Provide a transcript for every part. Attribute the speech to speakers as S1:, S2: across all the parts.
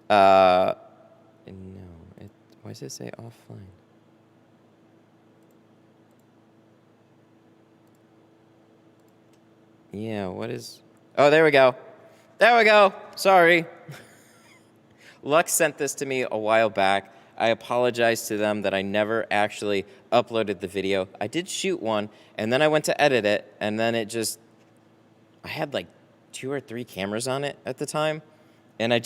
S1: No. Why does it say offline? Yeah, what is... Oh, there we go. There we go. Sorry. Lux sent this to me a while back. I apologize to them that I never actually uploaded the video. I did shoot one, and then I went to edit it, and then it just... I had like 2 or 3 cameras on it at the time, and I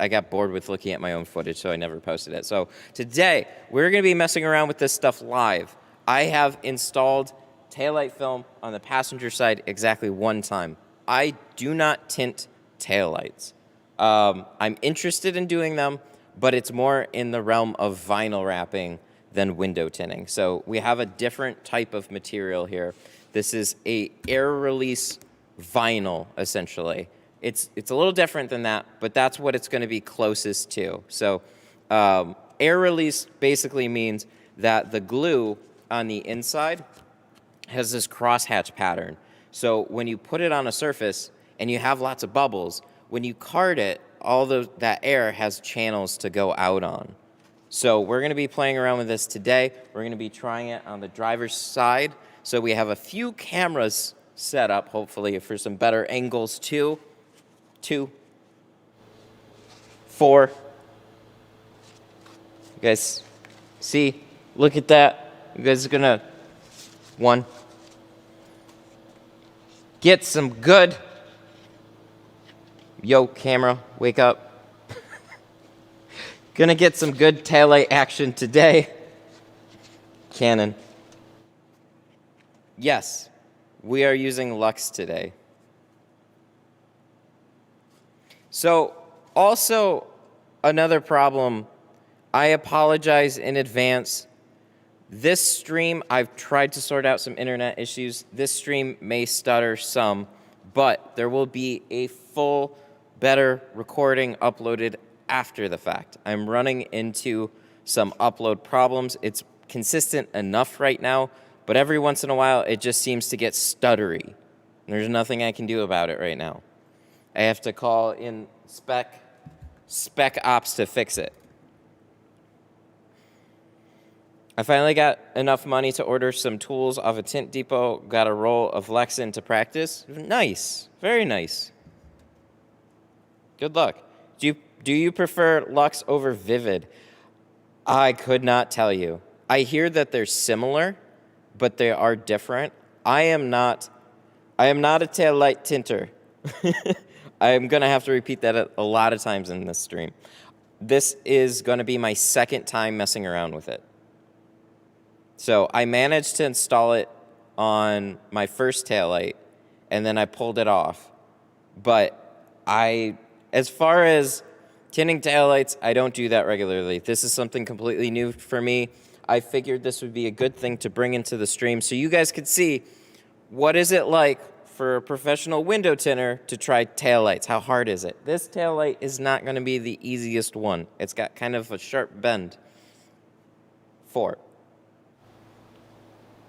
S1: got bored with looking at my own footage, so I never posted it. So today, we're going to be messing around with this stuff live. I have installed taillight film on the passenger side exactly 1 time. I do not tint taillights. I'm interested in doing them, but it's more in the realm of vinyl wrapping than window tinting. So we have a different type of material here. This is a air release vinyl, essentially. It's a little different than that, but that's what it's going to be closest to. So air release basically means that the glue on the inside has this crosshatch pattern. So when you put it on a surface and you have lots of bubbles, when you card it, that air has channels to go out on. So we're going to be playing around with this today. We're going to be trying it on the driver's side. So we have a few cameras set up, hopefully, for some better angles too. 2, 4. You guys see? Look at that. You guys are going to... 1. Get some good... Yo, camera, wake up. Gonna get some good taillight action today. Canon. Yes, we are using Lux today. So, also, another problem, I apologize in advance. This stream, I've tried to sort out some internet issues. This stream may stutter some, but there will be a full, better recording uploaded after the fact. I'm running into some upload problems. It's consistent enough right now, but every once in a while, it just seems to get stuttery. There's nothing I can do about it right now. I have to call in spec ops to fix it. I finally got enough money to order some tools off a Tint Depot. Got a roll of Lexan to practice. Nice. Very nice. Good luck. Do you prefer Lux over Vivid? I could not tell you. I hear that they're similar, but they are different. I am not a taillight tinter. I am going to have to repeat that a lot of times in this stream. This is going to be my 2nd time messing around with it. So I managed to install it on my first taillight, and then I pulled it off. But as far as tinting taillights, I don't do that regularly. This is something completely new for me. I figured this would be a good thing to bring into the stream so you guys could see what is it like for a professional window tinter to try taillights. How hard is it? This taillight is not going to be the easiest one. It's got kind of a sharp bend. 4.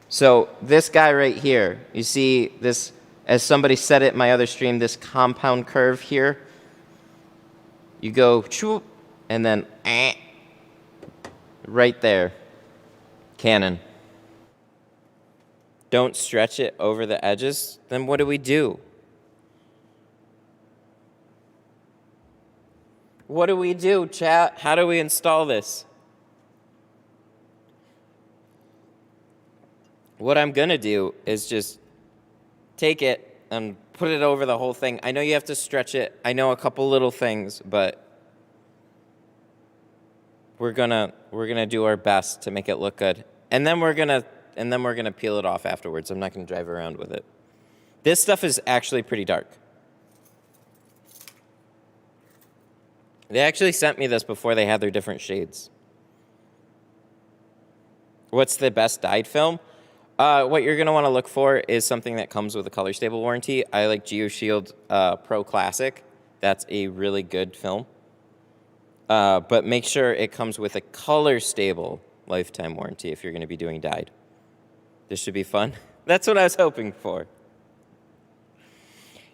S1: So this guy right here, you see this, as somebody said it in my other stream, this compound curve here. You go, choop, and then, right there. Canon. Don't stretch it over the edges. Then what do we do? What do we do, chat? How do we install this? What I'm going to do is just take it and put it over the whole thing. I know you have to stretch it. I know a couple little things, but we're gonna do our best to make it look good. And then we're gonna peel it off afterwards. I'm not gonna drive around with it. This stuff is actually pretty dark. They actually sent me this before they had their different shades. What's the best dyed film? What you're going to want to look for is something that comes with a color stable warranty. I like GeoShield Pro Classic. That's a really good film. But make sure it comes with a color stable lifetime warranty if you're going to be doing dyed. This should be fun. That's what I was hoping for.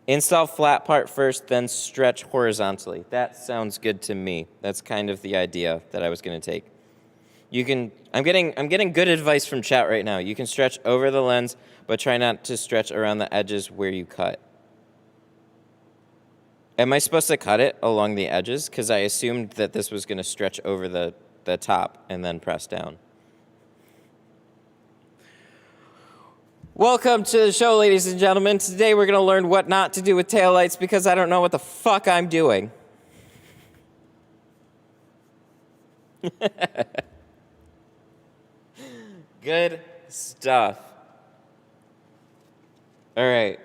S1: Install flat part first, then stretch horizontally. That sounds good to me. That's kind of the idea that I was going to take. I'm getting good advice from chat right now. You can stretch over the lens, but try not to stretch around the edges where you cut. Am I supposed to cut it along the edges? Because I assumed that this was going to stretch over the top and then press down. Welcome to the show, ladies and gentlemen. Today we're going to learn what not to do with taillights because I don't know what the fuck I'm doing. Good stuff. All right.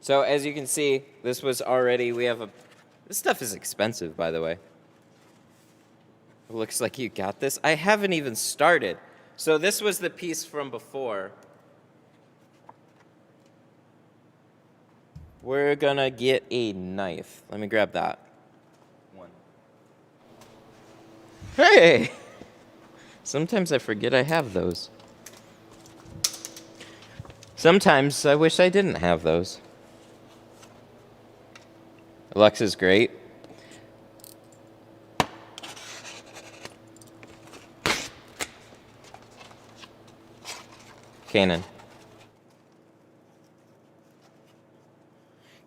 S1: So as you can see, this stuff is expensive, by the way. It looks like you got this. I haven't even started. So this was the piece from before. We're gonna get a knife. Let me grab that one. Hey! Sometimes I forget I have those. Sometimes I wish I didn't have those. Alexa's great. Kanan.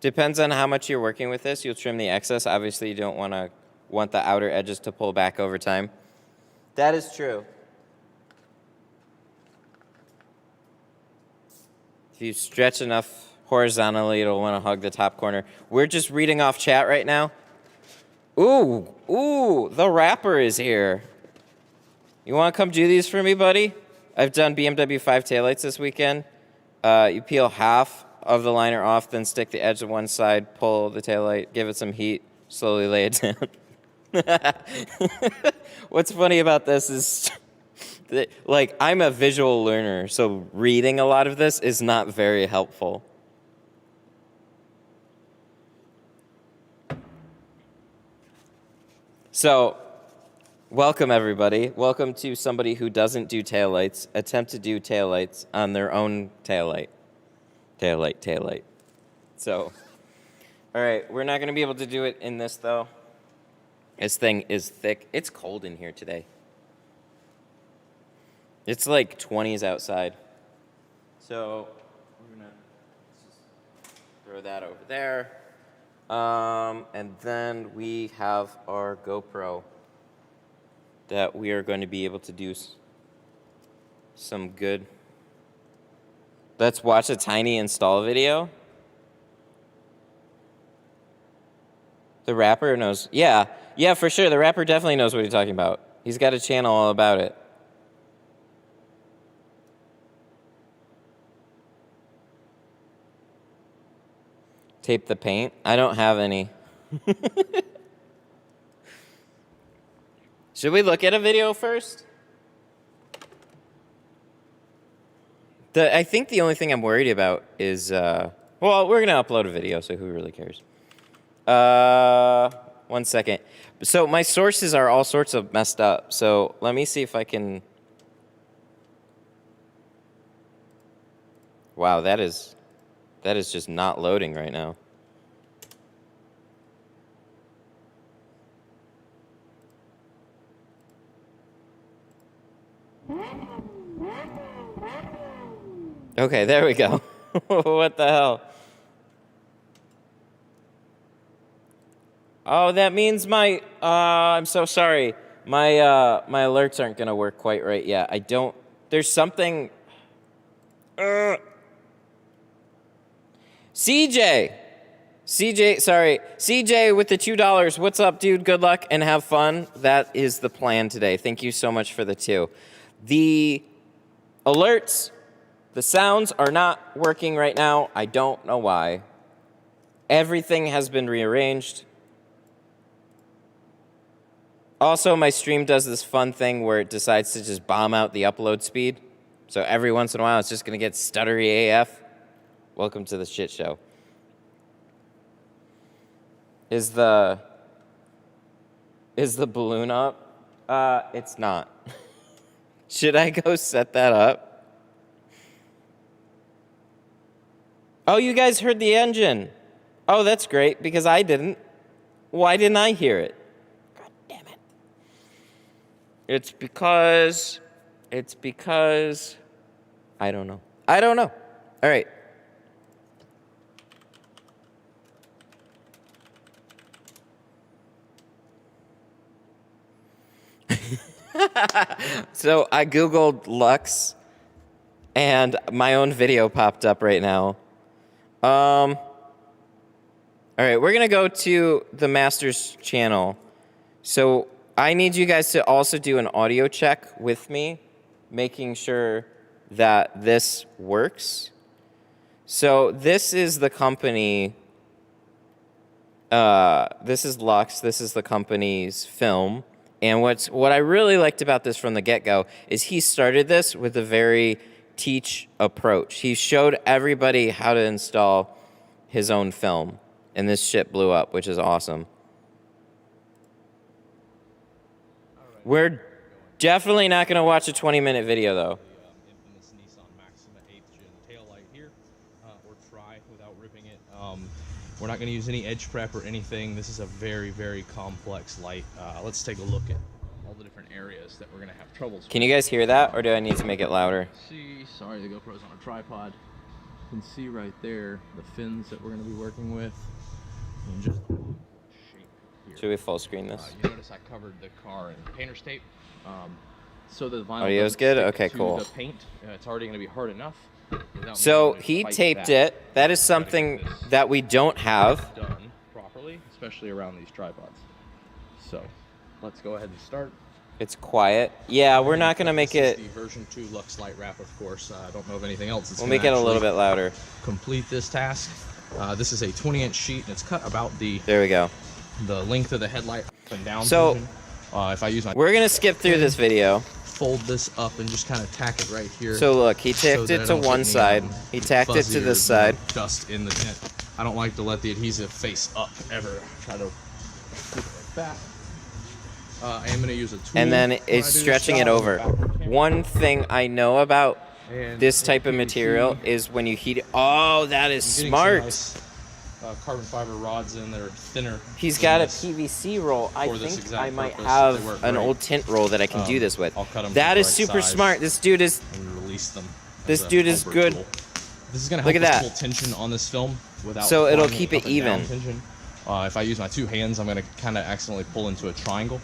S1: Depends on how much you're working with this. You'll trim the excess. Obviously, you don't want the outer edges to pull back over time. That is true. If you stretch enough horizontally, it'll want to hug the top corner. We're just reading off chat right now. Ooh, the rapper is here. You want to come do these for me, buddy? I've done BMW 5 taillights this weekend. You peel half of the liner off, then stick the edge to one side, pull the taillight, give it some heat, slowly lay it down. What's funny about this is, that, I'm a visual learner, so reading a lot of this is not very helpful. So, welcome, everybody. Welcome to somebody who doesn't do taillights, attempt to do taillights on their own taillight. Taillight. So, all right, we're not going to be able to do it in this, though. This thing is thick. It's cold in here today. It's like 20s outside. So, we're going to throw that over there. And then we have our GoPro that we are going to be able to do some good. Let's watch a tiny install video. The rapper knows. Yeah, for sure. The rapper definitely knows what he's talking about. He's got a channel all about it. Tape the paint. I don't have any. Should we look at a video first? I think the only thing I'm worried about is, well, we're going to upload a video, so who really cares? 1 second. So my sources are all sorts of messed up, so let me see if I can... Wow, that is just not loading right now. Okay, there we go. What the hell? Oh, that means my, I'm so sorry. My alerts aren't going to work quite right yet. There's something. CJ, sorry. CJ with the $2. What's up, dude? Good luck and have fun. That is the plan today. Thank you so much for the 2. The alerts, the sounds are not working right now. I don't know why. Everything has been rearranged. Also, my stream does this fun thing where it decides to just bomb out the upload speed. So every once in a while, it's just going to get stuttery AF. Welcome to the shit show. Is the balloon up? It's not. Should I go set that up? Oh, you guys heard the engine. Oh, that's great, because I didn't. Why didn't I hear it? God damn it. It's because I don't know. All right. So I Googled Lux, and my own video popped up right now. All right, we're gonna go to the master's channel. So I need you guys to also do an audio check with me, making sure that this works. So this is the company. This is Lux. This is the company's film. And what I really liked about this from the get-go is he started this with a very teach approach. He showed everybody how to install his own film, and this shit blew up, which is awesome. Right. We're definitely not going to watch a 20-minute video, though.
S2: Infamous Nissan Maxima 8th Gen taillight here, or try without ripping it. We're not going to use any edge prep or anything. This is a very, very complex light. Let's take a look at all the different areas that we're going to have troubles with.
S1: Can you guys hear that, or do I need to make it louder?
S2: Sorry, the GoPro's on a tripod. You can see right there the fins that we're going to be working with. And just shape here.
S1: Should we full screen this?
S2: You notice I covered the car in painter's tape. So the vinyl
S1: Audio's good? Okay, cool.
S2: The paint, it's already going to be hard enough.
S1: So he taped it. That is something that we don't have.
S2: Done properly, especially around these tripods. So let's go ahead and start.
S1: It's quiet. Yeah, we're not going to make it.
S2: The version 2 Lux Light Wrap, of course. I don't know of anything else.
S1: We'll make it a little bit louder.
S2: Complete this task. This is a 20-inch sheet, and it's cut about the.
S1: There we go.
S2: The length of the headlight up and down.
S1: So
S2: position. If I use my.
S1: We're going to skip through this video.
S2: Fold this up and just kind of tack it right here.
S1: So look, he tacked it to one side. He tacked it to this side.
S2: Dust in the tint. I don't like to let the adhesive face up ever. Try to keep it like that. I am going to use a tool.
S1: And then it's stretching it over. One thing I know about this type of material is when you heat it. Oh, that is smart.
S2: Nice, carbon fiber rods in that are thinner.
S1: He's got a PVC roll. I think I might have an old tint roll that I can do this with. That is super smart. This dude is.
S2: And release them.
S1: This dude is good.
S2: This is going to help us pull tension on this film without.
S1: So it'll keep it even.
S2: If I use my two hands, I'm going to kind of accidentally pull into a triangle.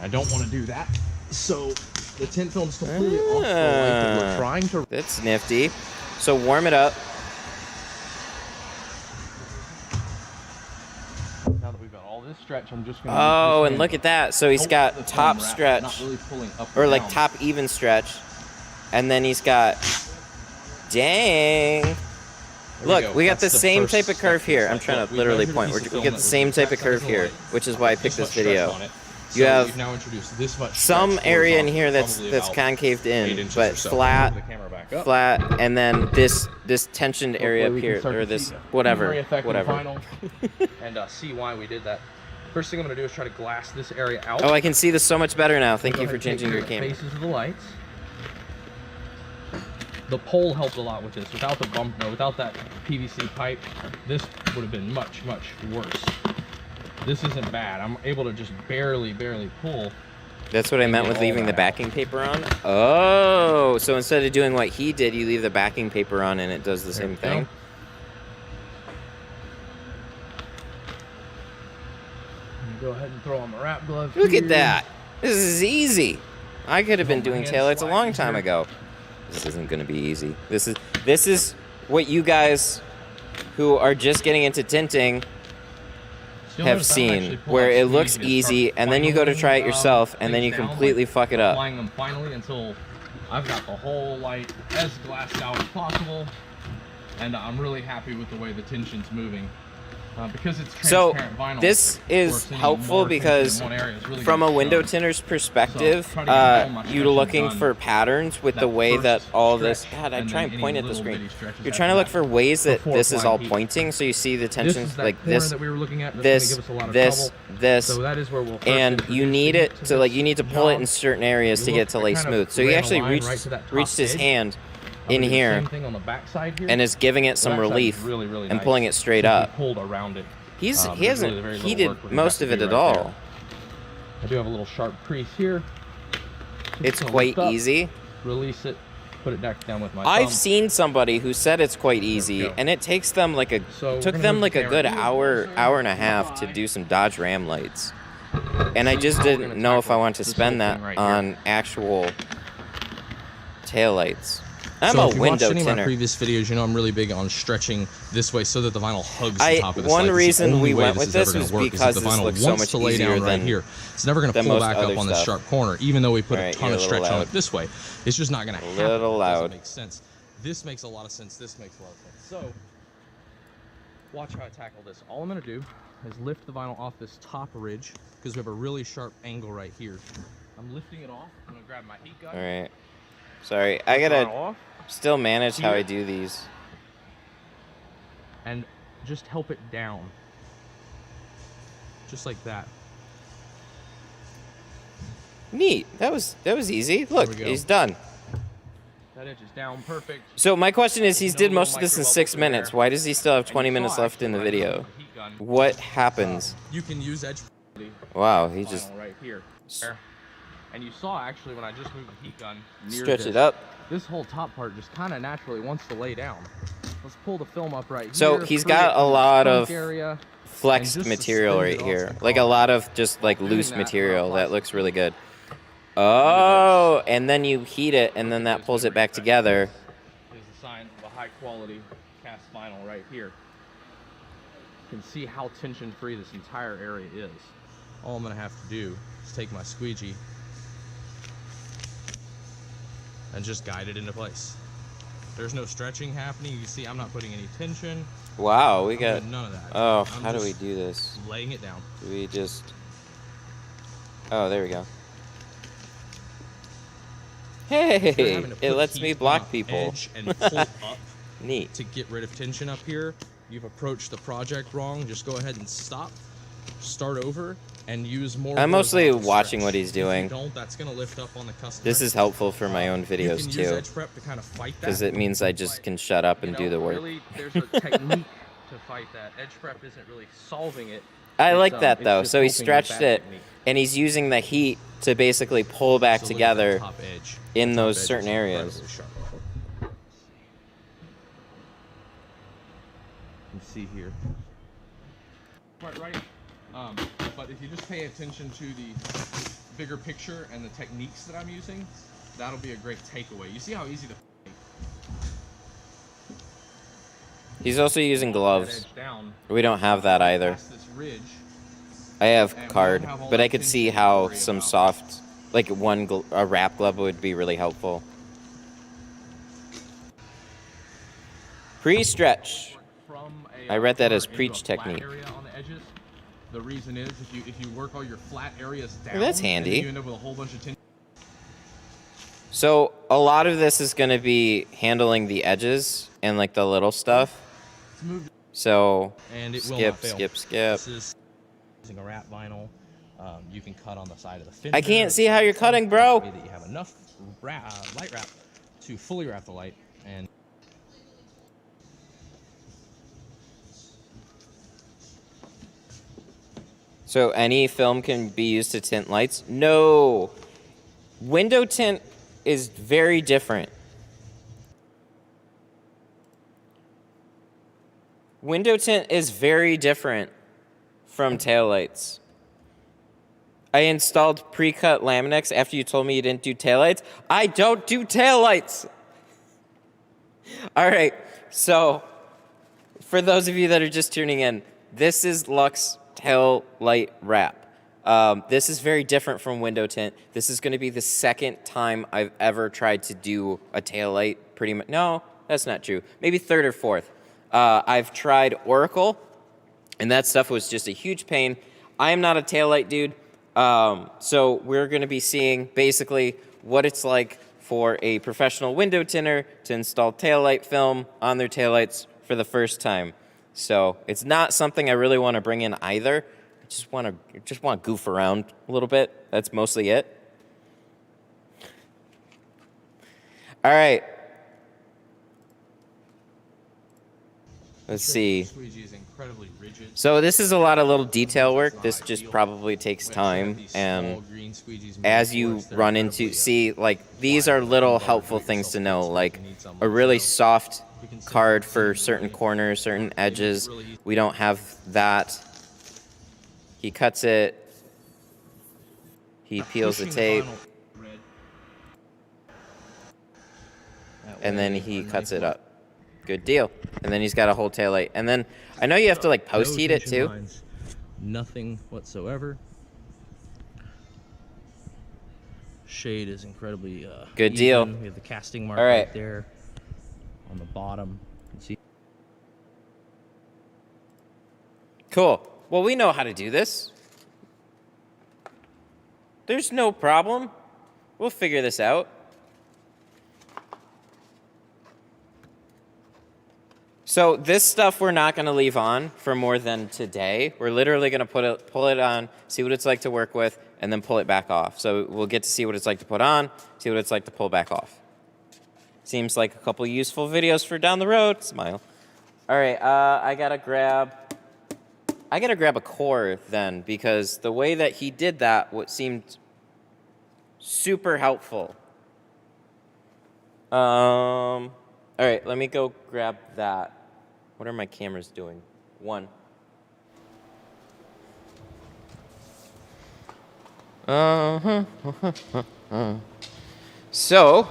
S2: I don't want to do that. So the tint film's completely off the light that we're trying to.
S1: That's nifty. So warm it up.
S2: Now that we've got all this stretch, I'm just going
S1: to. Oh, and look at that. So he's got top stretch,
S2: not really pulling up
S1: or like top even stretch, and then he's got. Dang. Look, we got the same type of curve here. I'm trying to literally point. We got the same type of curve here, which is why I picked this video. You have
S2: now introduced this much
S1: some area in here that's concaved in, but flat, and then this tensioned area up here, or this whatever.
S2: And see why we did that. First thing I'm going to do is try to glass this area out.
S1: Oh, I can see this so much better now. Thank you for changing your camera.
S2: Faces of the lights. The pole helped a lot with this. Without the bump, without that PVC pipe, this would have been much, much worse. This isn't bad. I'm able to just barely pull.
S1: That's what I meant with leaving the backing paper on? Oh, so instead of doing what he did, you leave the backing paper on and it does the same thing?
S2: Go ahead and throw on my wrap glove.
S1: Look at that. This is easy. I could have been doing taillights a long time ago. This isn't going to be easy. This is what you guys who are just getting into tinting have seen, where it looks easy, and then you go to try it yourself, and then you completely fuck it up.
S2: Applying them finally until I've got the whole light as glassed out as possible, and I'm really happy with the way the tension's moving. Because it's transparent vinyl.
S1: This is helpful because from a window tinter's perspective, you're looking for patterns with the way that all this. God, I try and point at the screen. You're trying to look for ways that this is all pointing, so you see the tensions like this, and you need it to you need to pull it in certain areas to get to lay smooth. So he actually reached his hand in here
S2: same thing on the back side here.
S1: and is giving it some relief and pulling it straight up.
S2: Pulled around it.
S1: He hasn't heated most of it at all.
S2: I do have a little sharp crease here.
S1: It's quite easy.
S2: Release it, put it back down with my
S1: I've
S2: thumb.
S1: seen somebody who said it's quite easy, and it takes them like a good hour and a half to do some Dodge Ram lights. And I just didn't know if I want to spend that on actual taillights. I'm a window tinter.
S2: If you watched any of my previous videos, you know I'm really big on stretching this way so that the vinyl hugs the top of the slide.
S1: One reason we went with this was because this looks so much easier than
S2: here. It's never going to pull back up on this sharp corner, even though we put a ton of stretch on it this way. It's just not going to happen.
S1: A little loud.
S2: It doesn't make sense. This makes a lot of sense. This makes a lot of sense. So, watch how I tackle this. All I'm going to do is lift the vinyl off this top ridge because we have a really sharp angle right here. I'm lifting it off. I'm going to grab my heat gun.
S1: All right. Sorry, I gotta still manage how I do these.
S2: And just help it down. Just like that.
S1: Neat. That was easy. Look, he's done.
S2: That edge is down perfect.
S1: So my question is, he's did most of this in 6 minutes. Why does he still have 20 minutes left in the video? What happens?
S2: You can use edge.
S1: Wow, he just
S2: right here. And you saw actually when I just moved the heat gun near
S1: stretch it up.
S2: This whole top part just kind of naturally wants to lay down. Let's pull the film up right here.
S1: So he's got a lot of flexed material right here. Like a lot of just like loose material that looks really good. Oh, and then you heat it and then that pulls it back together.
S2: Here's a sign of a high quality cast vinyl right here. You can see how tension free this entire area is. All I'm gonna have to do is take my squeegee and just guide it into place. There's no stretching happening. You see, I'm not putting any tension.
S1: Wow, we got
S2: none of that.
S1: Oh, how do we do this?
S2: Laying it down.
S1: Do we just? Oh, there we go. Hey, it lets me block people.
S2: And pull up
S1: Neat.
S2: To get rid of tension up here. You've approached the project wrong. Just go ahead and stop. Start over. And use more.
S1: I'm mostly watching what he's doing.
S2: If you don't, that's gonna lift up on the custom.
S1: This is helpful for my own videos too, because it means I just can shut up and do the work.
S2: Really, there's a technique to fight that. Edge prep isn't really solving it.
S1: I like that though. So he stretched it, and he's using the heat to basically pull back together in those certain areas.
S2: You can see here. Right. But if you just pay attention to the bigger picture and the techniques that I'm using, that'll be a great takeaway. You see how easy the
S1: He's also using gloves. We don't have that either. I have card, but I could see how some soft, like a wrap glove would be really helpful. Pre-stretch. I read that as preach technique.
S2: The reason is if you work all your flat areas down,
S1: that's handy.
S2: You end up with a whole bunch of tension.
S1: So a lot of this is going to be handling the edges and like the little stuff. So
S2: and it
S1: skip.
S2: This is using a wrap vinyl. You can cut on the side of the fender.
S1: I can't see how you're cutting, bro.
S2: That you have enough light wrap to fully wrap the light and.
S1: So any film can be used to tint lights? No. Window tint is very different. Window tint is very different from taillights. I installed pre-cut Laminex after you told me you didn't do taillights. I don't do taillights. All right, so for those of you that are just tuning in, this is Lux tail light wrap. This is very different from window tint. This is going to be the second time I've ever tried to do a tail light. Pretty much. No, that's not true. Maybe third or fourth. I've tried Oracle, and that stuff was just a huge pain. I am not a tail light dude, so we're going to be seeing basically what it's like for a professional window tinter to install tail light film on their taillights for the first time. So it's not something I really want to bring in either. I just want to goof around a little bit. That's mostly it. All right. Let's see.
S2: Squeegee is incredibly rigid.
S1: So this is a lot of little detail work. This just probably takes time, and as you run into, see, like, these are little helpful things to know, like a really soft card for certain corners, certain edges. We don't have that. He cuts it. He peels the tape. And then he cuts it up. Good deal. And then he's got a whole taillight. And then I know you have to like post heat it too.
S2: Nothing whatsoever. Shade is incredibly
S1: good deal.
S2: We have the casting mark right there on the bottom. You can see.
S1: Cool. Well, we know how to do this. There's no problem. We'll figure this out. So this stuff we're not going to leave on for more than today. We're literally going to pull it on, see what it's like to work with, and then pull it back off. So we'll get to see what it's like to put on, see what it's like to pull back off. Seems like a couple useful videos for down the road. Smile. All right, I gotta grab a core then, because the way that he did that, what seemed super helpful. All right, let me go grab that. What are my cameras doing? One. So,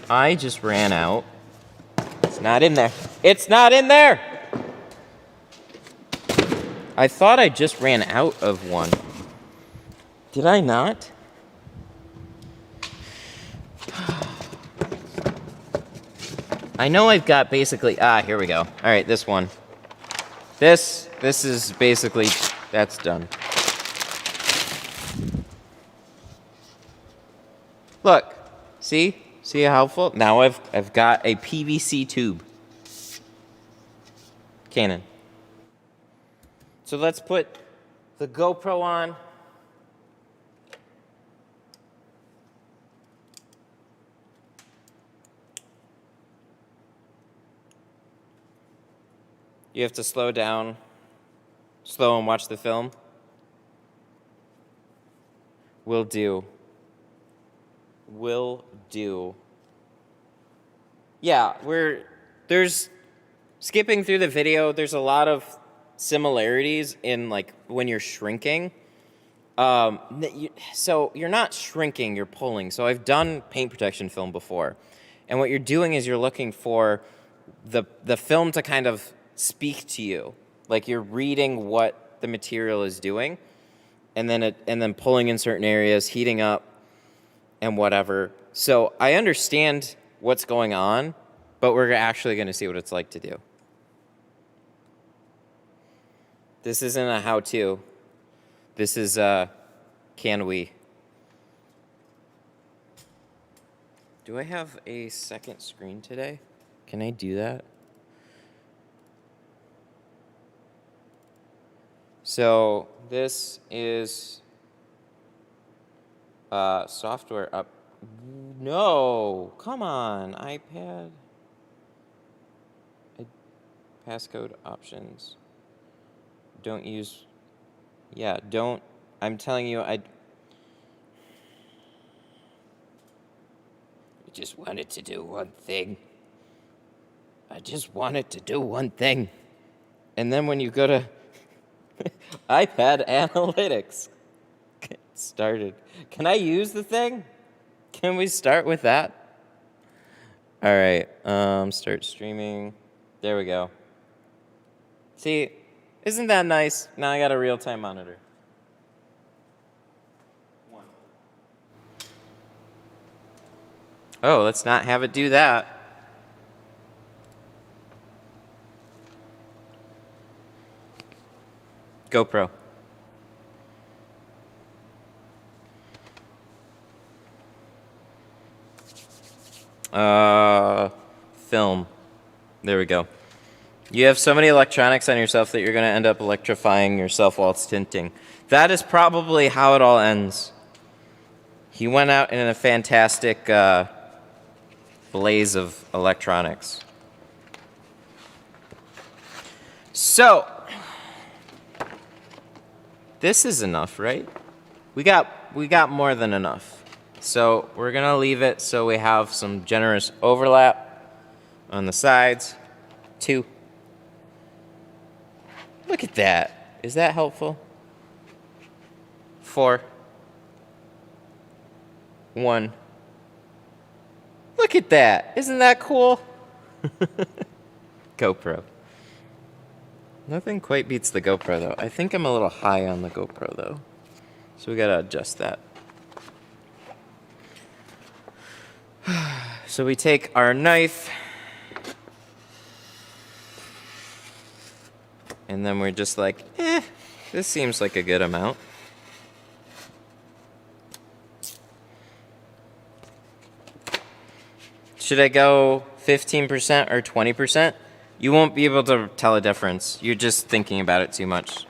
S1: I just ran out. It's not in there. It's not in there! I thought I just ran out of one. Did I not? I know I've got basically, here we go. All right, this one. This is basically, that's done. Look, see how helpful? Now I've got a PVC tube. Canon. So let's put the GoPro on. You have to slow down, slow and watch the film. Will do. Will do. Yeah, there's skipping through the video, there's a lot of similarities in like when you're shrinking. So you're not shrinking, you're pulling. So I've done paint protection film before. And what you're doing is you're looking for the film to kind of speak to you, like you're reading what the material is doing, and then pulling in certain areas, heating up, and whatever. So I understand what's going on, but we're actually going to see what it's like to do. This isn't a how-to. This is can we? Do I have a second screen today? Can I do that? So this is software up. No, come on, iPad. Passcode options. Don't use. Yeah, don't. I'm telling you, I just wanted to do one thing. I just wanted to do one thing. And then when you go to iPad analytics. Get started. Can I use the thing? Can we start with that? All right. Start streaming. There we go. See, isn't that nice? Now I got a real-time monitor. Oh, let's not have it do that. GoPro. Film. There we go. You have so many electronics on yourself that you're going to end up electrifying yourself while it's tinting. That is probably how it all ends. He went out in a fantastic blaze of electronics. So, this is enough, right? We got more than enough. So we're gonna leave it so we have some generous overlap on the sides. 2. Look at that. Is that helpful? 4. 1. Look at that. Isn't that cool? GoPro. Nothing quite beats the GoPro though. I think I'm a little high on the GoPro though. So we gotta adjust that. So we take our knife and then we're just like, this seems like a good amount. Should I go 15% or 20%? You won't be able to tell a difference. You're just thinking about it too much.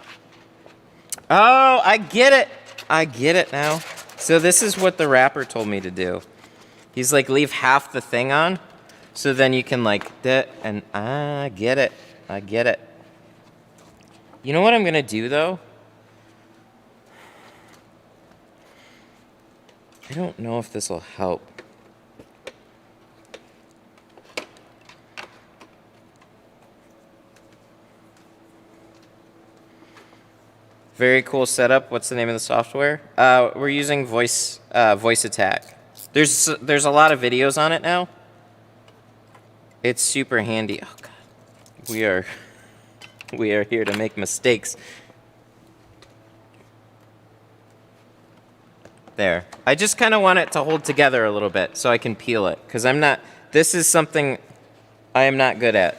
S1: Oh, I get it. I get it now. So this is what the rapper told me to do. He's like, leave half the thing on, so then you can like, and I get it. I get it. You know what I'm gonna do though? I don't know if this will help. Very cool setup. What's the name of the software? We're using Voice Attack. There's a lot of videos on it now. It's super handy. Oh god, we are here to make mistakes. There. I just kind of want it to hold together a little bit so I can peel it, because I'm not. This is something I am not good at.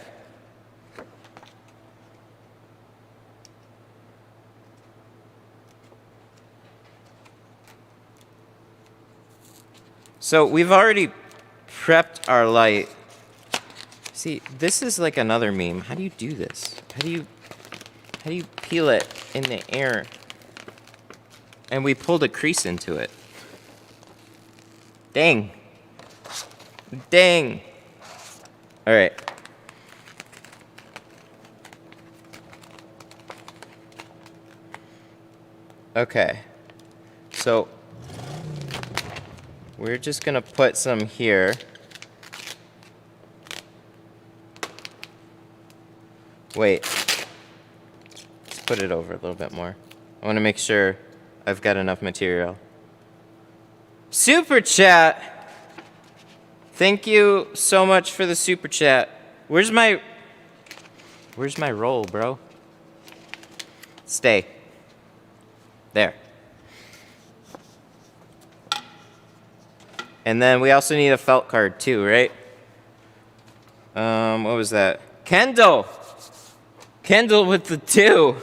S1: So we've already prepped our light. See, this is like another meme. How do you do this? How do you peel it in the air? And we pulled a crease into it. Dang. Dang. All right. Okay. So we're just gonna put some here. Wait. Let's put it over a little bit more. I want to make sure I've got enough material. Super chat! Thank you so much for the super chat. Where's my roll, bro? Stay. There. And then we also need a felt card too, right? What was that? Kendall! Kendall with the 2.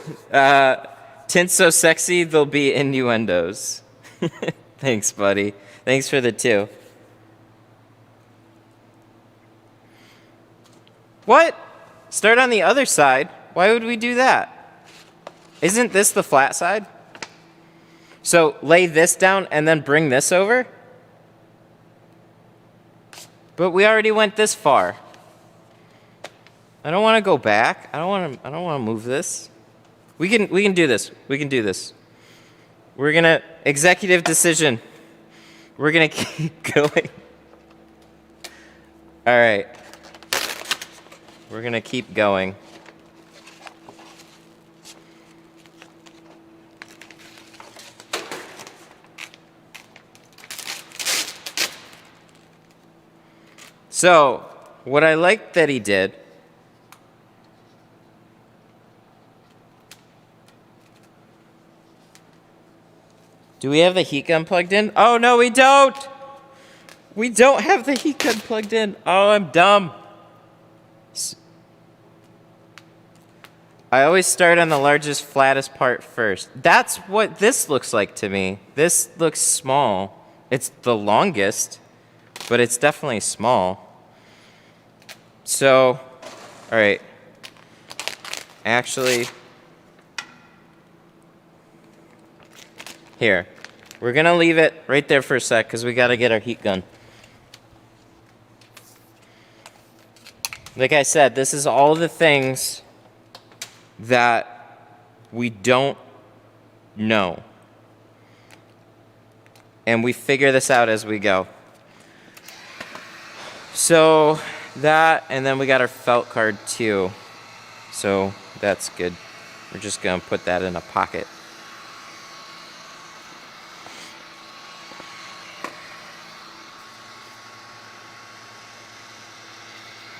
S1: Tint so sexy, there'll be innuendos. Thanks, buddy. Thanks for the 2. What? Start on the other side? Why would we do that? Isn't this the flat side? So lay this down and then bring this over? But we already went this far. I don't want to go back. I don't want to move this. We can do this. We can do this. We're going to executive decision. We're going to keep going. All right. We're going to keep going. So, what I liked that he did do we have the heat gun plugged in? Oh, no, we don't. We don't have the heat gun plugged in. Oh, I'm dumb. I always start on the largest, flattest part first. That's what this looks like to me. This looks small. It's the longest, but it's definitely small. So, all right. Actually, here. We're going to leave it right there for a sec because we got to get our heat gun. Like I said, this is all the things that we don't know. And we figure this out as we go. So that, and then we got our felt card too. So that's good. We're just gonna put that in a pocket.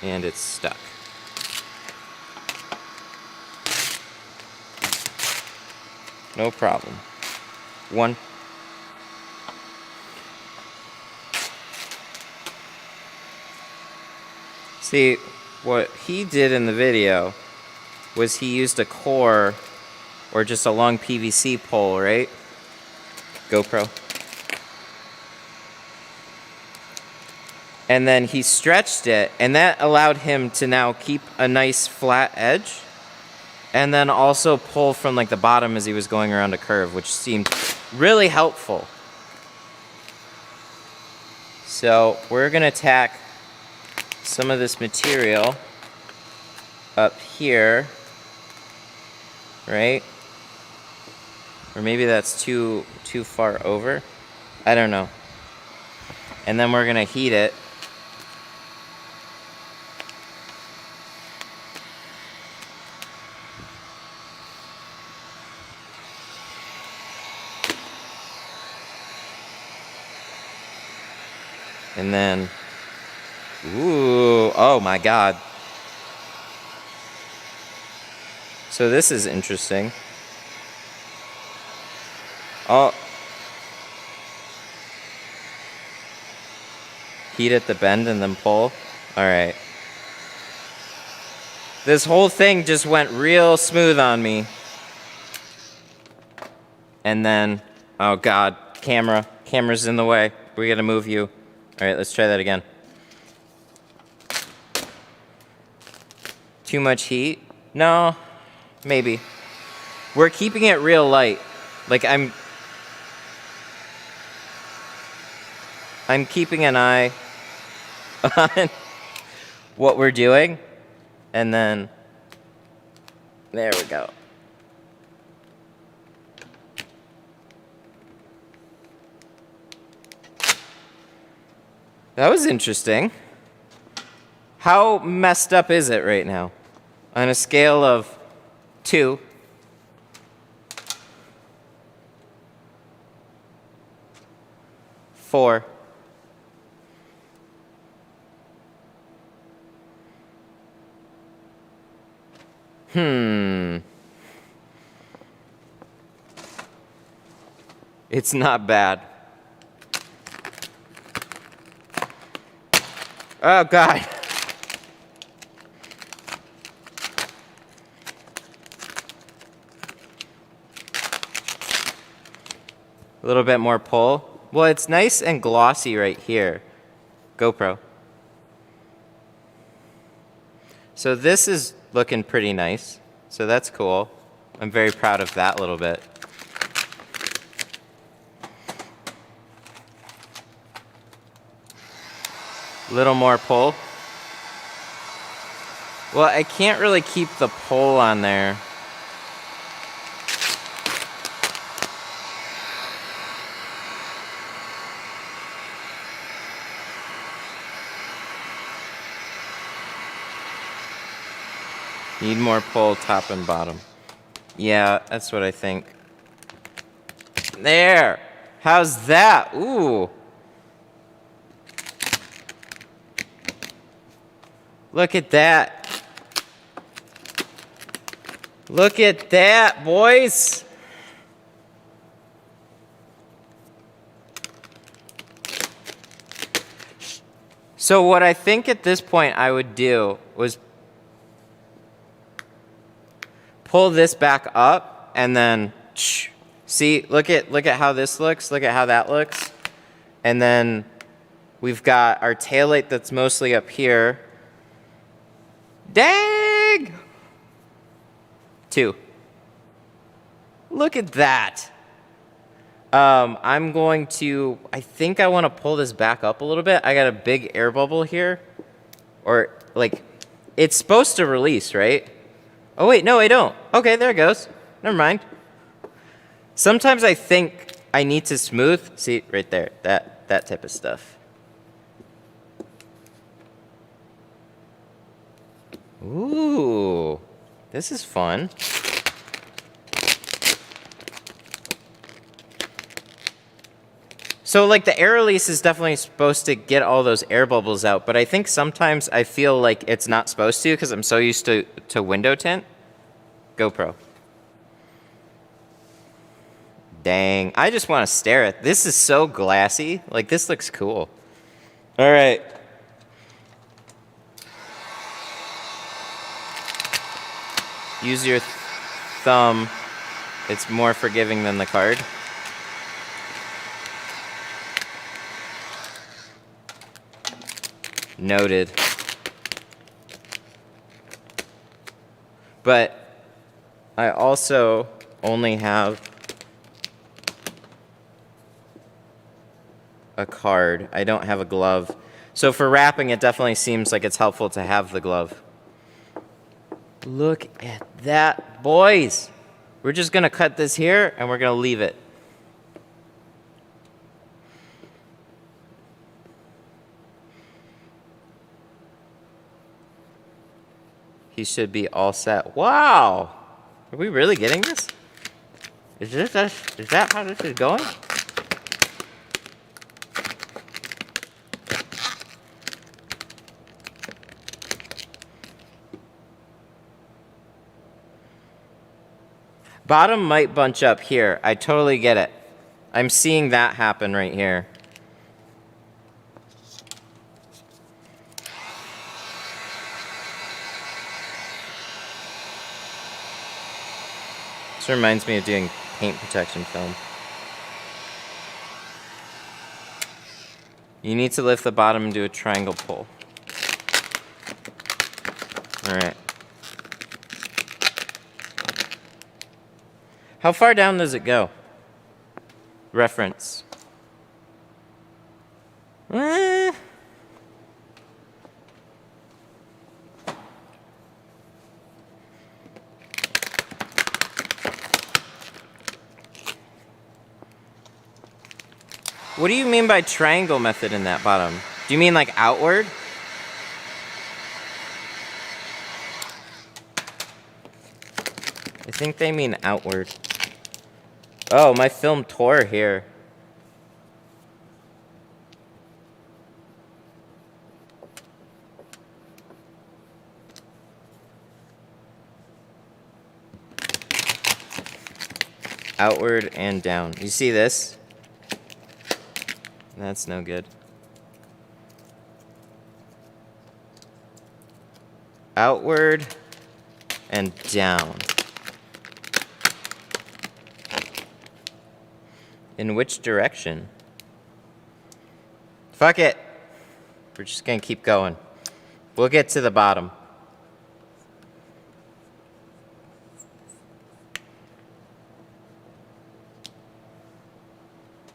S1: And it's stuck. No problem. One. See, what he did in the video was he used a core or just a long PVC pole, right? GoPro. And then he stretched it, and that allowed him to now keep a nice flat edge, and then also pull from like the bottom as he was going around a curve, which seemed really helpful. So we're gonna tack some of this material up here, right? Or maybe that's too far over. I don't know. And then we're gonna heat it. And then, ooh, oh my God. So this is interesting. Oh. Heat at the bend and then pull. All right. This whole thing just went real smooth on me. And then, oh God, camera's in the way. We gotta move you. All right, let's try that again. Too much heat? No, maybe. We're keeping it real light. Like I'm keeping an eye on what we're doing. And then, there we go. That was interesting. How messed up is it right now? On a scale of 2. Four. It's not bad. Oh, God. A little bit more pull. Well, it's nice and glossy right here. GoPro. So this is looking pretty nice. So that's cool. I'm very proud of that little bit. Little more pull. Well, I can't really keep the pull on there. Need more pull top and bottom. Yeah, that's what I think. There! How's that? Ooh! Look at that. Look at that, boys. So what I think at this point I would do was pull this back up and then see, look at how this looks, look at how that looks. And then we've got our taillight that's mostly up here. Dang! 2. Look at that. I'm going to, I think I want to pull this back up a little bit. I got a big air bubble here. Or like, It's supposed to release, right? Oh wait, no, I don't. Okay, there it goes. Never mind. Sometimes I think I need to smooth. See, right there, that type of stuff. Ooh, this is fun. So like the air release is definitely supposed to get all those air bubbles out, but I think sometimes I feel like it's not supposed to because I'm so used to window tint. GoPro. Dang, I just want to stare at this. Is so glassy. Like this looks cool. All right. Use your thumb. It's more forgiving than the card. Noted. But I also only have a card. I don't have a glove. So for wrapping, it definitely seems like it's helpful to have the glove. Look at that, boys. We're just gonna cut this here and we're gonna leave it. He should be all set. Wow! Are we really getting this? Is that how this is going? Bottom might bunch up here. I totally get it. I'm seeing that happen right here. This reminds me of doing paint protection film. You need to lift the bottom and do a triangle pull. All right. How far down does it go? Reference. What do you mean by triangle method in that bottom? Do you mean like outward? I think they mean outward. Oh, my film tore here. Outward and down. You see this? That's no good. Outward and down. In which direction? Fuck it. We're just gonna keep going. We'll get to the bottom.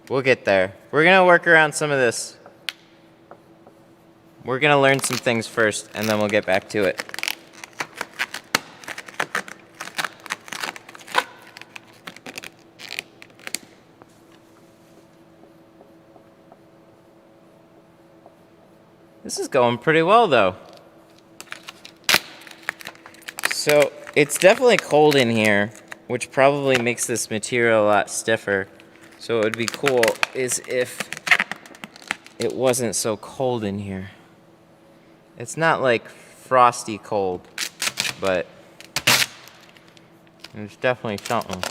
S1: We'll get there. We're gonna work around some of this. We're gonna learn some things first, and then we'll get back to it. This is going pretty well, though. So, it's definitely cold in here, which probably makes this material a lot stiffer. So, what would be cool is if it wasn't so cold in here. It's not like frosty cold, but it's definitely something.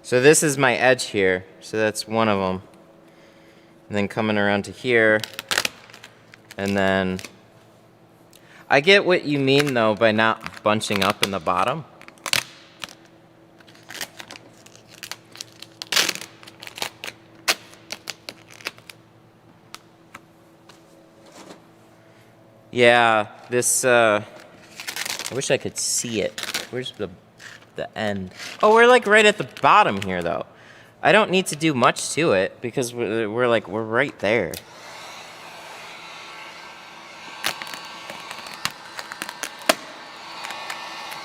S1: So this is my edge here, so that's one of them. And then coming around to here, and then I get what you mean though by not bunching up in the bottom. Yeah, this, I wish I could see it. Where's the the end. Oh, we're like right at the bottom here, though. I don't need to do much to it because we're right there.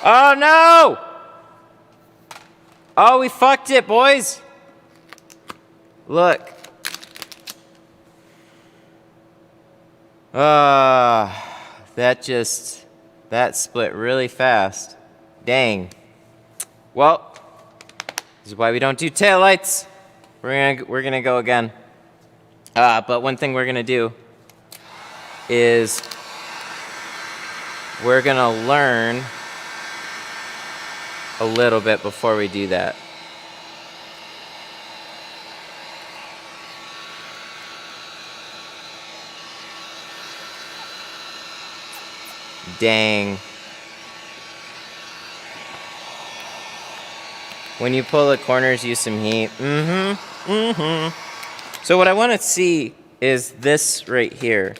S1: Oh no! Oh, we fucked it, boys. Look. That split really fast. Dang. Well, this is why we don't do taillights. We're gonna go again. But one thing we're gonna do is we're gonna learn a little bit before we do that. Dang. When you pull the corners, use some heat. So what I want to see is this right here.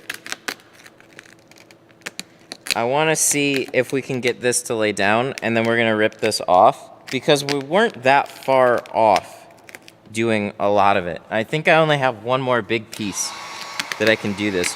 S1: I want to see if we can get this to lay down, and then we're going to rip this off, because we weren't that far off doing a lot of it. I think I only have one more big piece that I can do this.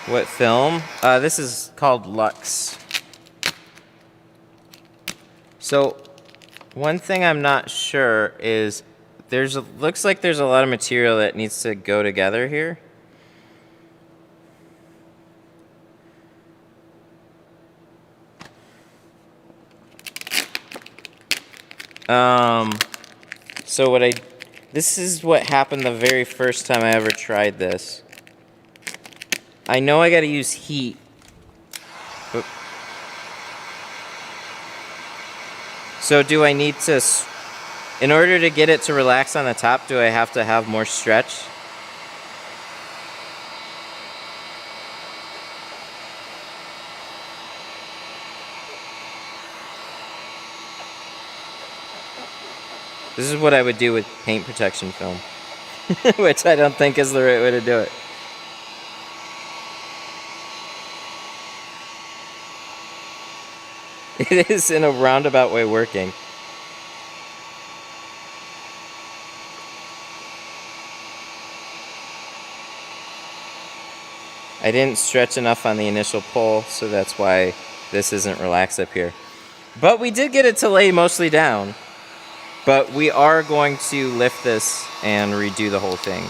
S1: What film? This is called Lux. So, one thing I'm not sure is looks like there's a lot of material that needs to go together here. So this is what happened the very first time I ever tried this. I know I gotta use heat. So do I need to, in order to get it to relax on the top, do I have to have more stretch? This is what I would do with paint protection film, which I don't think is the right way to do it. It is in a roundabout way working. I didn't stretch enough on the initial pull, so that's why this isn't relaxed up here. But we did get it to lay mostly down. But we are going to lift this and redo the whole thing.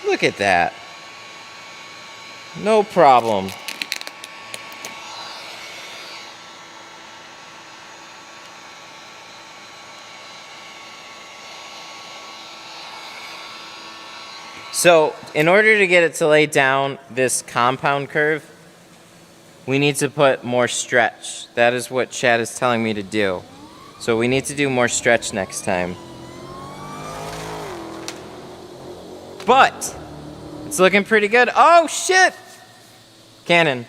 S1: Look at that. No problem. So, in order to get it to lay down this compound curve, we need to put more stretch. That is what Chad is telling me to do. So we need to do more stretch next time. But it's looking pretty good. Oh shit! Canon.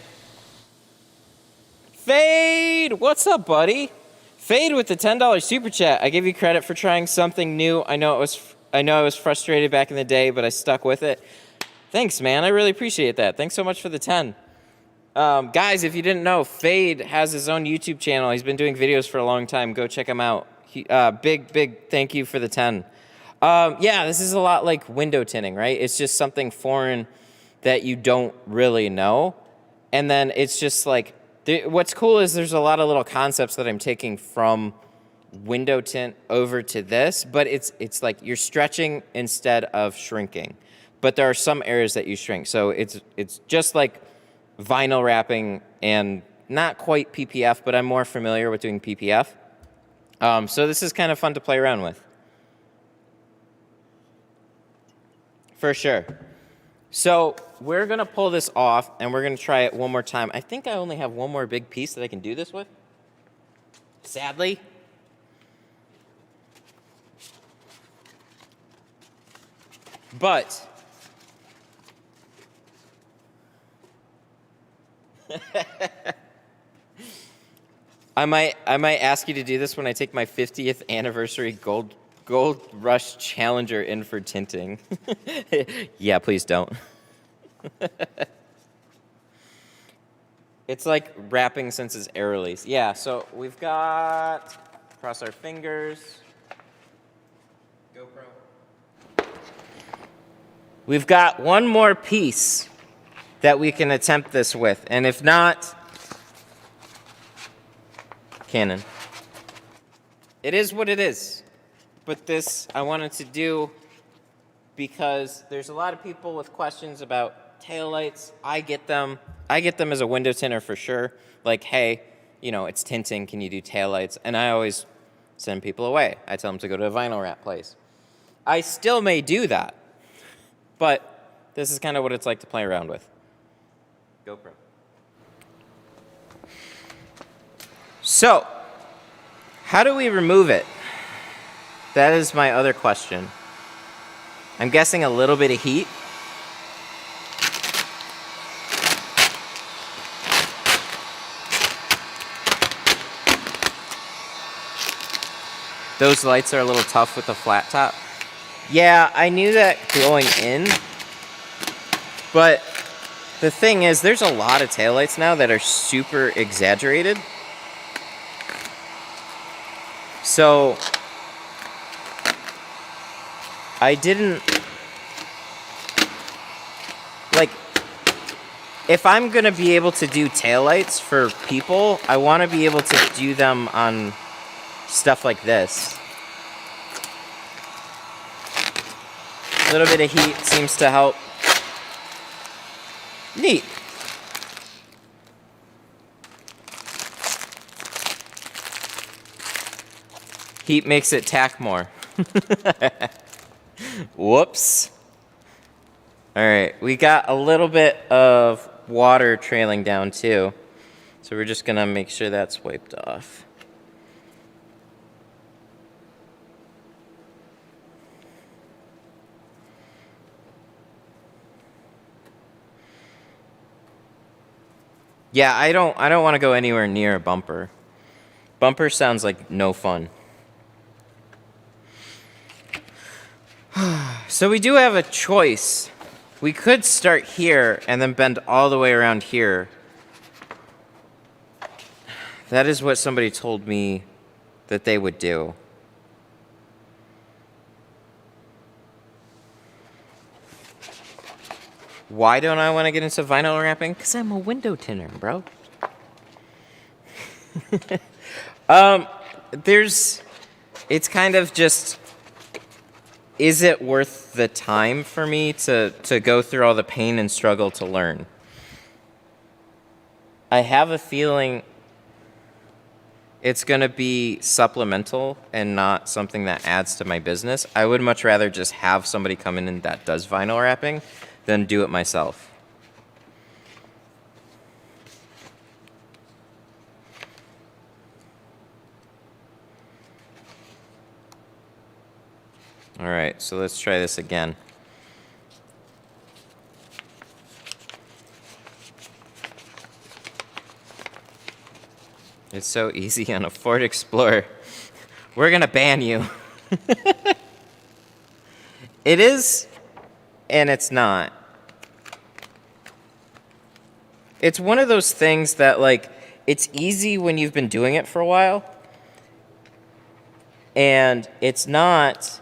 S1: Fade! What's up, buddy? Fade with the $10 super chat. I give you credit for trying something new. I know I was frustrated back in the day, but I stuck with it. Thanks, man. I really appreciate that. Thanks so much for the 10. Guys, if you didn't know, Fade has his own YouTube channel. He's been doing videos for a long time. Go check him out. Big thank you for the 10. Yeah, this is a lot like window tinting, right? It's just something foreign that you don't really know. And then it's just like, what's cool is there's a lot of little concepts that I'm taking from window tint over to this, but it's like you're stretching instead of shrinking. But there are some areas that you shrink. So it's just like vinyl wrapping and not quite PPF, but I'm more familiar with doing PPF. So this is kind of fun to play around with. For sure. So we're going to pull this off, and we're going to try it one more time. I think I only have one more big piece that I can do this with, sadly. But I might ask you to do this when I take my 50th anniversary Gold Rush Challenger in for tinting. Yeah, please don't. It's like wrapping since its air release. Yeah, so we've got, cross our fingers. GoPro. We've got one more piece that we can attempt this with, and if not, Canon. It is what it is. But this I wanted to do because there's a lot of people with questions about taillights. I get them as a window tinter for sure. Like, hey, you know, it's tinting, can you do taillights? And I always send people away. I tell them to go to a vinyl wrap place. I still may do that, but this is kind of what it's like to play around with. GoPro. So, how do we remove it? That is my other question. I'm guessing a little bit of heat. Those lights are a little tough with a flat top. Yeah, I knew that going in, but the thing is, there's a lot of taillights now that are super exaggerated. So I didn't, like, if I'm gonna be able to do taillights for people, I want to be able to do them on stuff like this. A little bit of heat seems to help. Neat. Heat makes it tack more. Whoops. All right, we got a little bit of water trailing down too. So we're just gonna make sure that's wiped off. Yeah, I don't want to go anywhere near a bumper. Bumper sounds like no fun. So we do have a choice. We could start here and then bend all the way around here. That is what somebody told me that they would do. Why don't I want to get into vinyl wrapping? Because I'm a window tinner, bro. It's kind of just, is it worth the time for me to go through all the pain and struggle to learn? I have a feeling it's going to be supplemental and not something that adds to my business. I would much rather just have somebody come in and that does vinyl wrapping than do it myself. All right, so let's try this again. It's so easy on a Ford Explorer. We're gonna ban you. It is, and it's not. It's one of those things that, like, it's easy when you've been doing it for a while, and it's not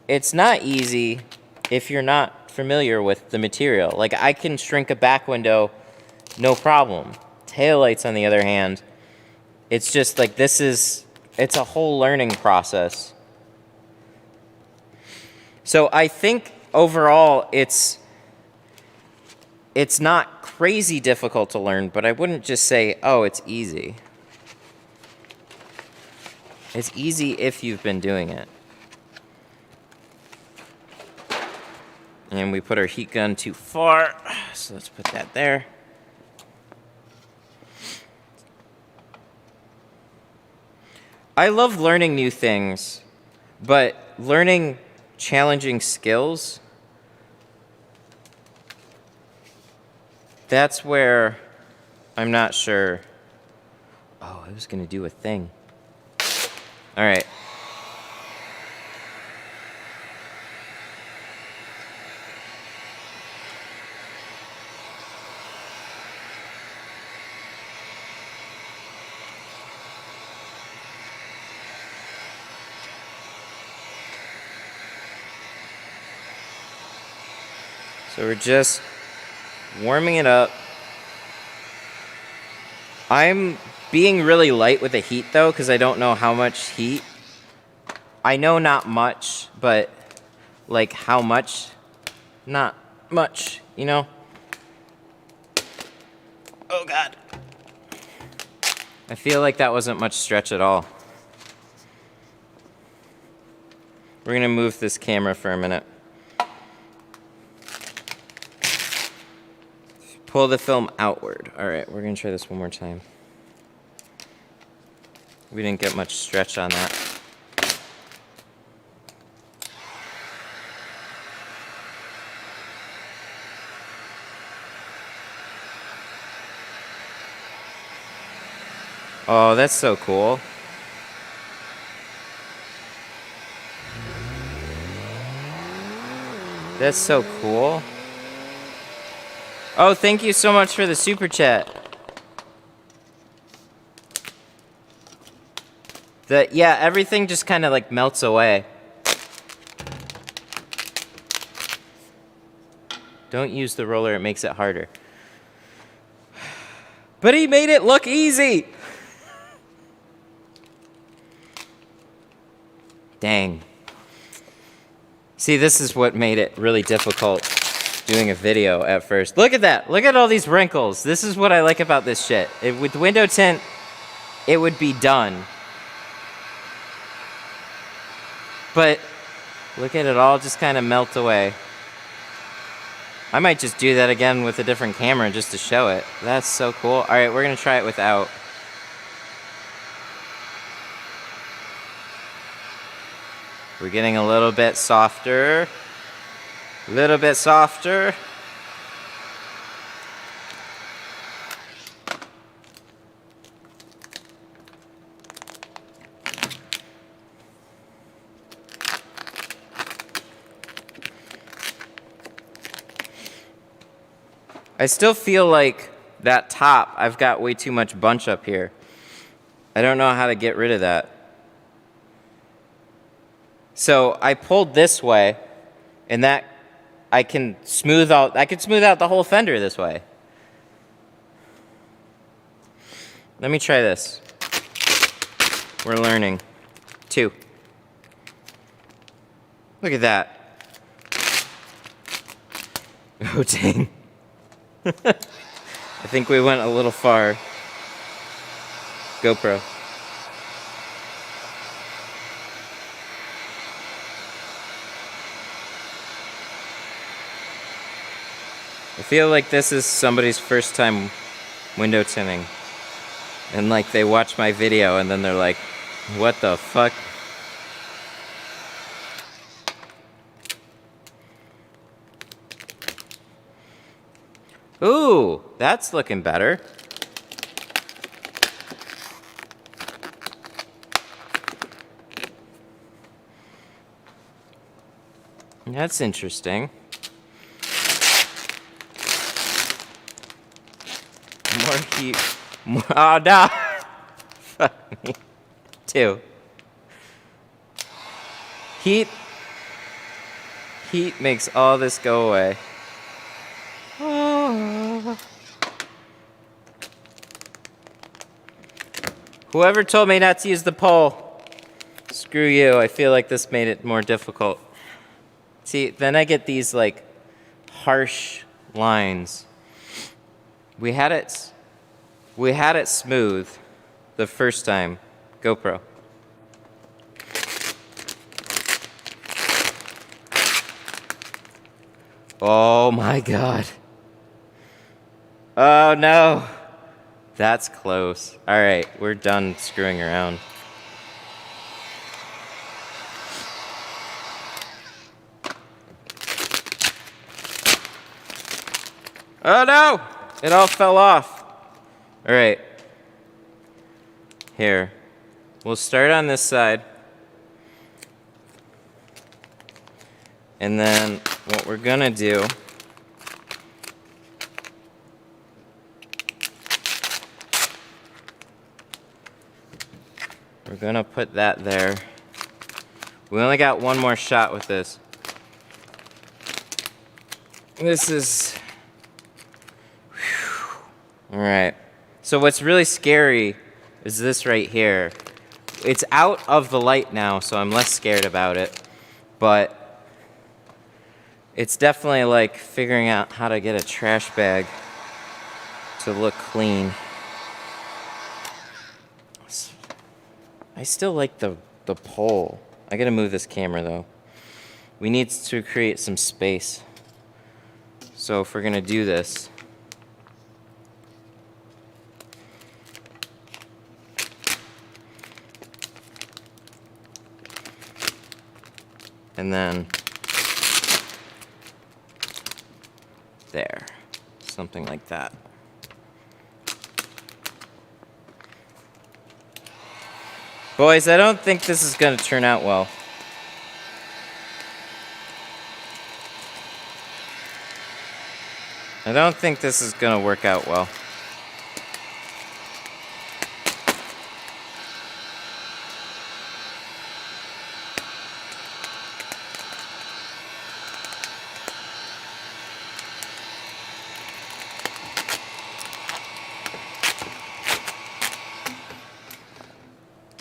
S1: easy if you're not familiar with the material. Like, I can shrink a back window, no problem. Taillights, on the other hand, it's just like it's a whole learning process. So I think overall it's not crazy difficult to learn, but I wouldn't just say, oh, it's easy. It's easy if you've been doing it. And we put our heat gun too far, so let's put that there. I love learning new things, but learning challenging skills, that's where I'm not sure. Oh, I was gonna do a thing. All right. So we're just warming it up. I'm being really light with the heat though, because I don't know how much heat. I know not much, but like how much? Not much, you know? Oh God. I feel like that wasn't much stretch at all. We're gonna move this camera for a minute. Pull the film outward. All right, we're gonna try this one more time. We didn't get much stretch on that. Oh, that's so cool. That's so cool. Oh, thank you so much for the super chat. Yeah, everything just kind of like melts away. Don't use the roller, it makes it harder. But he made it look easy. Dang. See, this is what made it really difficult doing a video at first. Look at that. Look at all these wrinkles. This is what I like about this shit. With window tint, it would be done. But look at it all just kind of melt away. I might just do that again with a different camera just to show it. That's so cool. All right, we're gonna try it without. We're getting a little bit softer. A little bit softer. I still feel like that top, I've got way too much bunch up here. I don't know how to get rid of that. So I pulled this way, and that I can smooth out the whole fender this way. Let me try this. We're learning. 2. Look at that. Oh, dang. I think we went a little far. GoPro. I feel like this is somebody's first time window tinting. And like they watch my video and then they're like, what the fuck? Ooh, that's looking better. That's interesting. More heat. More. Oh no! Fuck me. 2. Heat makes all this go away. Oh. Whoever told me not to use the pole, screw you. I feel like this made it more difficult. See, then I get these like harsh lines. We had it smooth the first time. GoPro. Oh my God. Oh no. That's close. All right, we're done screwing around. Oh no! It all fell off. All right. Here. We'll start on this side. And then what we're gonna do we're gonna put that there. We only got one more shot with this. This is... All right. So what's really scary is this right here. It's out of the light now, so I'm less scared about it. But it's definitely like figuring out how to get a trash bag to look clean. I still like the pole. I gotta move this camera though. We need to create some space. So if we're gonna do this, and then there, something like that. Boys, I don't think this is gonna turn out well. I don't think this is gonna work out well.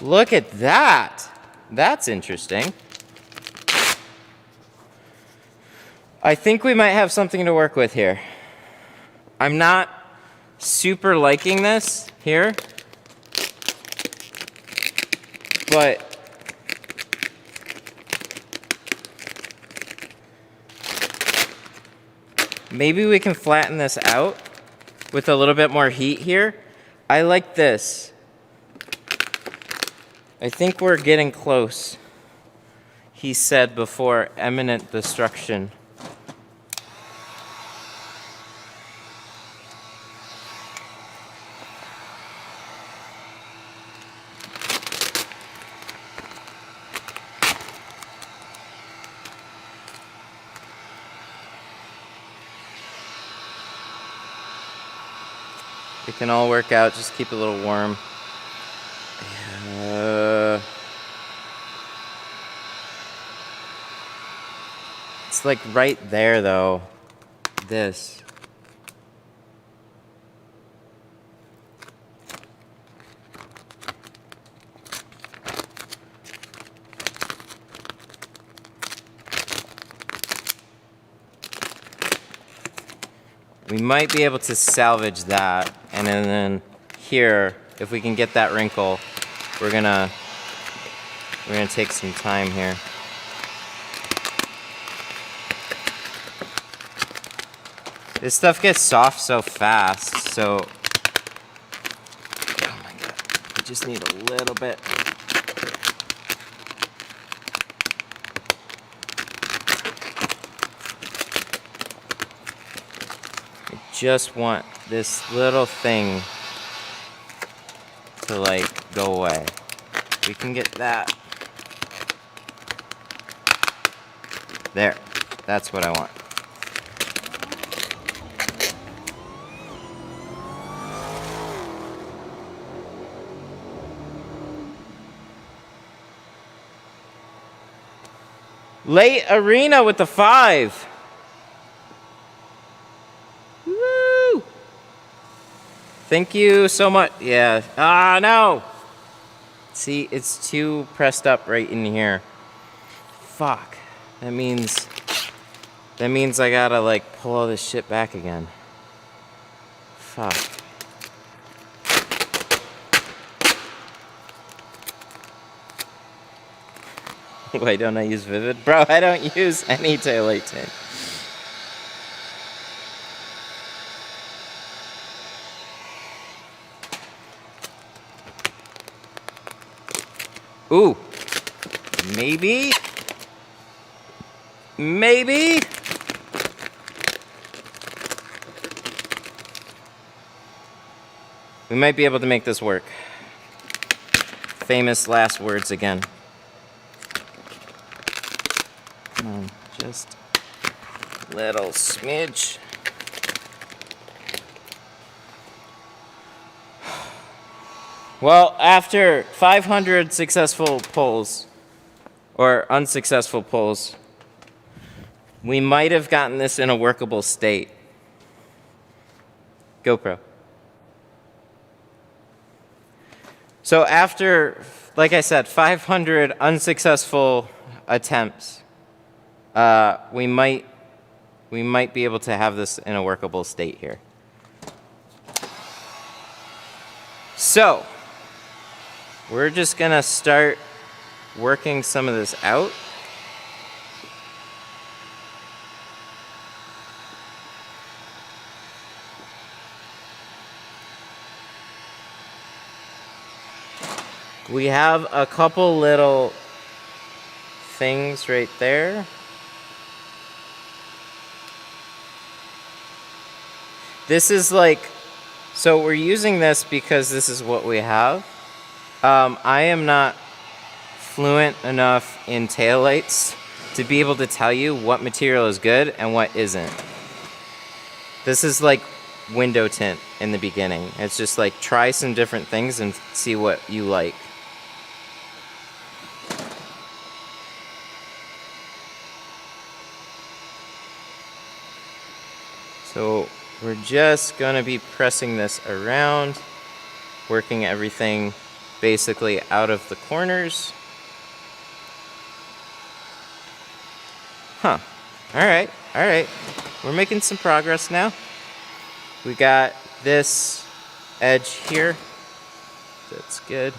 S1: Look at that. That's interesting. I think we might have something to work with here. I'm not super liking this here, but maybe we can flatten this out with a little bit more heat here. I like this. I think we're getting close. He said before imminent destruction. It can all work out, just keep it a little warm. It's like right there though, this. We might be able to salvage that, and then here, if we can get that wrinkle, we're gonna take some time here. This stuff gets soft so fast, so oh my god, we just need a little bit. I just want this little thing to like go away. We can get that. There, that's what I want. Late Arena with the 5. Woo! Thank you so much. Yeah. Ah, no. See, it's too pressed up right in here. Fuck. That means I gotta like pull all this shit back again. Fuck. Why don't I use Vivid? Bro, I don't use any taillight tint. Ooh. Maybe? Maybe? We might be able to make this work. Famous last words again. Come on, just a little smidge. Well, after 500 successful pulls, or unsuccessful pulls, we might have gotten this in a workable state. GoPro. So after, like I said, 500 unsuccessful attempts, we might be able to have this in a workable state here. So, we're just gonna start working some of this out. We have a couple little things right there. This is like, so we're using this because this is what we have. I am not fluent enough in taillights to be able to tell you what material is good and what isn't. This is like window tint in the beginning. It's just like try some different things and see what you like. So we're just gonna be pressing this around, working everything basically out of the corners. Huh, all right. We're making some progress now. We got this edge here, that's good.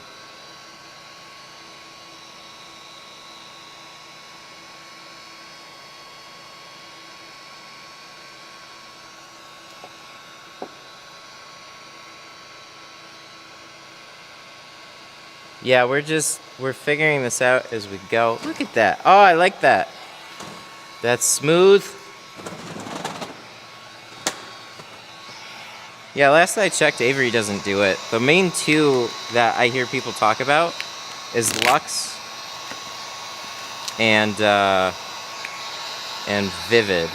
S1: Yeah, we're figuring this out as we go. Look at that. Oh, I like that. That's smooth. Yeah, last I checked, Avery doesn't do it. The main two that I hear people talk about is Lux and Vivid.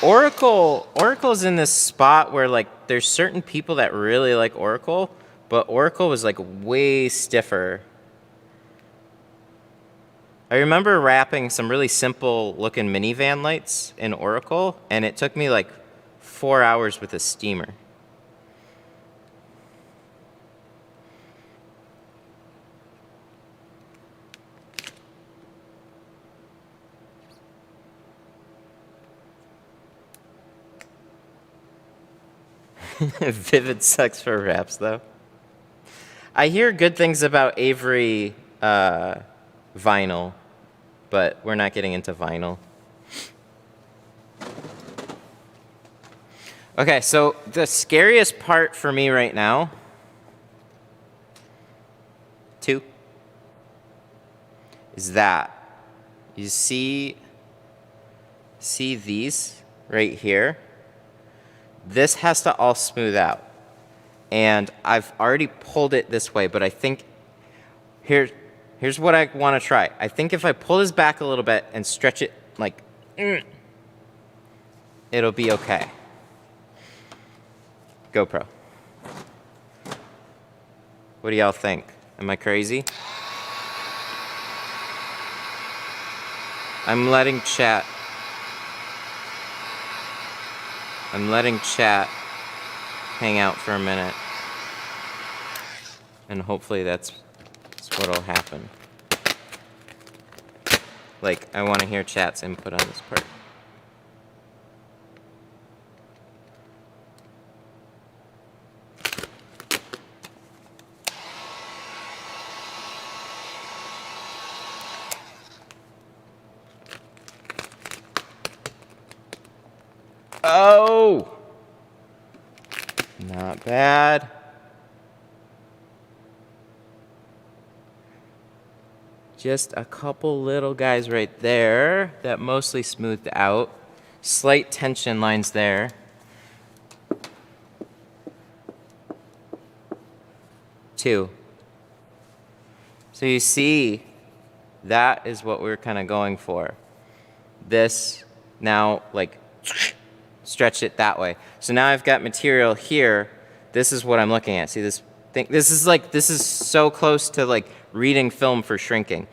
S1: Oracle's in this spot where like there's certain people that really like Oracle, but Oracle was like way stiffer. I remember wrapping some really simple looking minivan lights in Oracle, and it took me like 4 hours with a steamer. Vivid sucks for wraps though. I hear good things about Avery vinyl, but we're not getting into vinyl. Okay, so the scariest part for me right now, is that. You see these right here? This has to all smooth out. And I've already pulled it this way, but I think here's what I want to try. I think if I pull this back a little bit and stretch it like, it'll be okay. GoPro. What do y'all think? Am I crazy? I'm letting chat hang out for a minute. And hopefully that's what'll happen. Like, I want to hear chat's input on this part. Oh! Not bad. Just a couple little guys right there that mostly smoothed out. Slight tension lines there. 2. So you see, that is what we're kind of going for. This now, like, stretch it that way. So now I've got material here. This is what I'm looking at. See this thing? This is so close to like reading film for shrinking.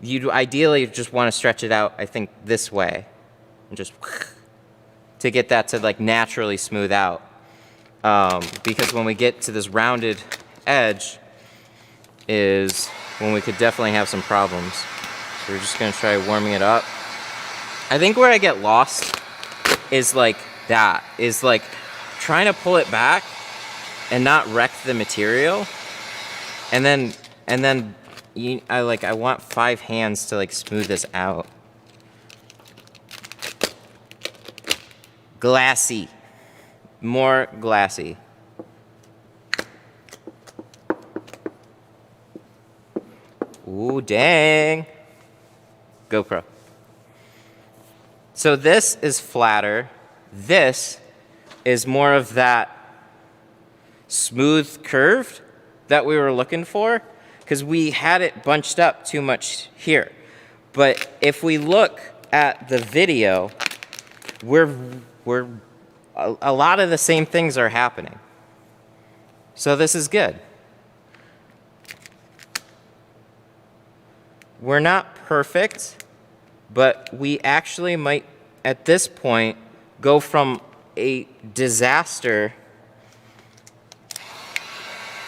S1: You'd ideally just want to stretch it out, I think, this way. And just to get that to like naturally smooth out. Because when we get to this rounded edge is when we could definitely have some problems. So we're just gonna try warming it up. I think where I get lost is like that, is like trying to pull it back and not wreck the material. And then I want 5 hands to like smooth this out. Glassy. More glassy. Ooh, dang. GoPro. So this is flatter. This is more of that smooth curved that we were looking for, because we had it bunched up too much here. But if we look at the video, a lot of the same things are happening. So this is good. We're not perfect, but we actually might, at this point, go from a disaster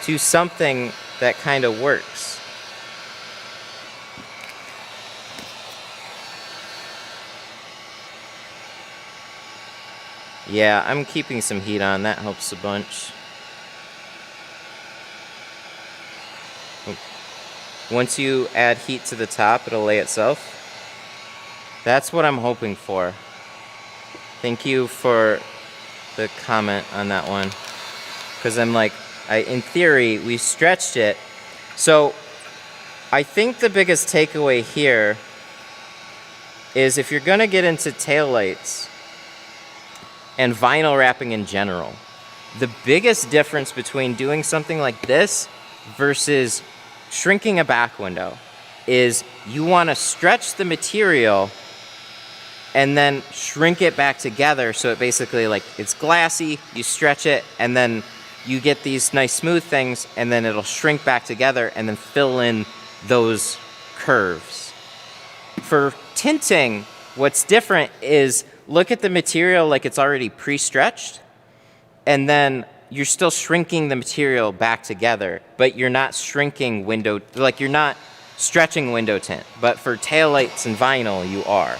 S1: to something that kind of works. Yeah, I'm keeping some heat on. That helps a bunch. Once you add heat to the top, it'll lay itself. That's what I'm hoping for. Thank you for the comment on that one. Because I'm like, in theory, we stretched it. So I think the biggest takeaway here is if you're going to get into taillights and vinyl wrapping in general, the biggest difference between doing something like this versus shrinking a back window is you want to stretch the material and then shrink it back together, so it basically, like, it's glassy, you stretch it, and then you get these nice smooth things, and then it'll shrink back together and then fill in those curves. For tinting, what's different is look at the material like it's already pre-stretched, and then you're still shrinking the material back together, but you're not shrinking window, like you're not stretching window tint. But for taillights and vinyl, you are.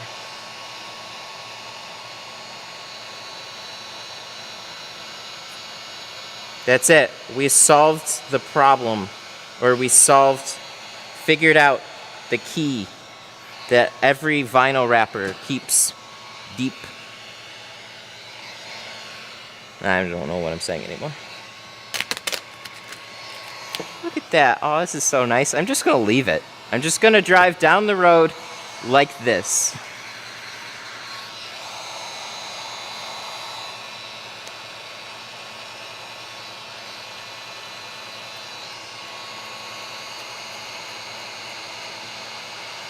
S1: That's it. We solved the problem, or figured out the key that every vinyl wrapper keeps deep. I don't know what I'm saying anymore. Look at that. Oh, this is so nice. I'm just going to leave it. I'm just going to drive down the road like this.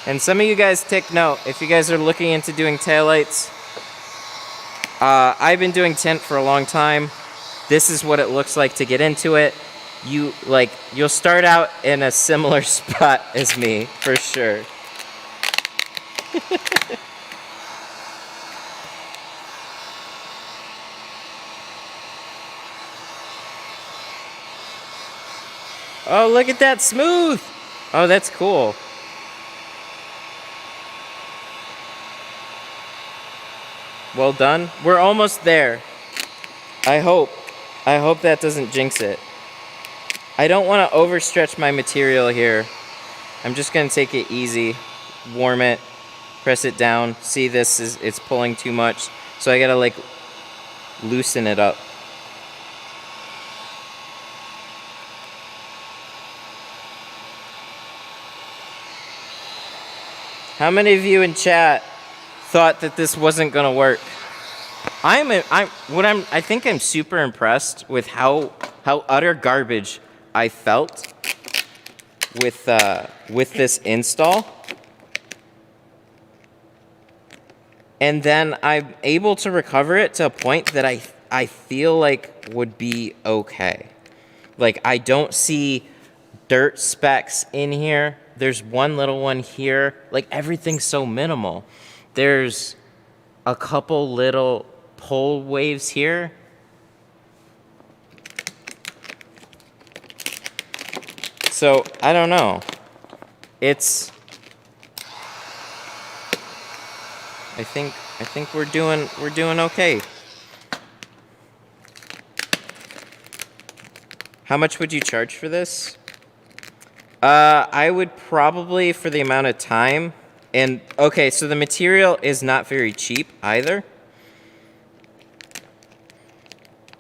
S1: And some of you guys take note, if you guys are looking into doing taillights, I've been doing tint for a long time. This is what it looks like to get into it. You'll start out in a similar spot as me, for sure. Oh, look at that smooth. Oh, that's cool. Well done. We're almost there. I hope that doesn't jinx it. I don't want to overstretch my material here. I'm just going to take it easy, warm it, press it down. See, it's pulling too much. So I got to like loosen it up. How many of you in chat thought that this wasn't gonna work? I think I'm super impressed with how utter garbage I felt with this install. And then I'm able to recover it to a point that I feel like would be okay. Like, I don't see dirt specks in here. There's one little one here. Like, everything's so minimal. There's a couple little pull waves here. So, I don't know. It's... I think we're doing okay. How much would you charge for this? I would probably, for the amount of time, and okay, so the material is not very cheap either.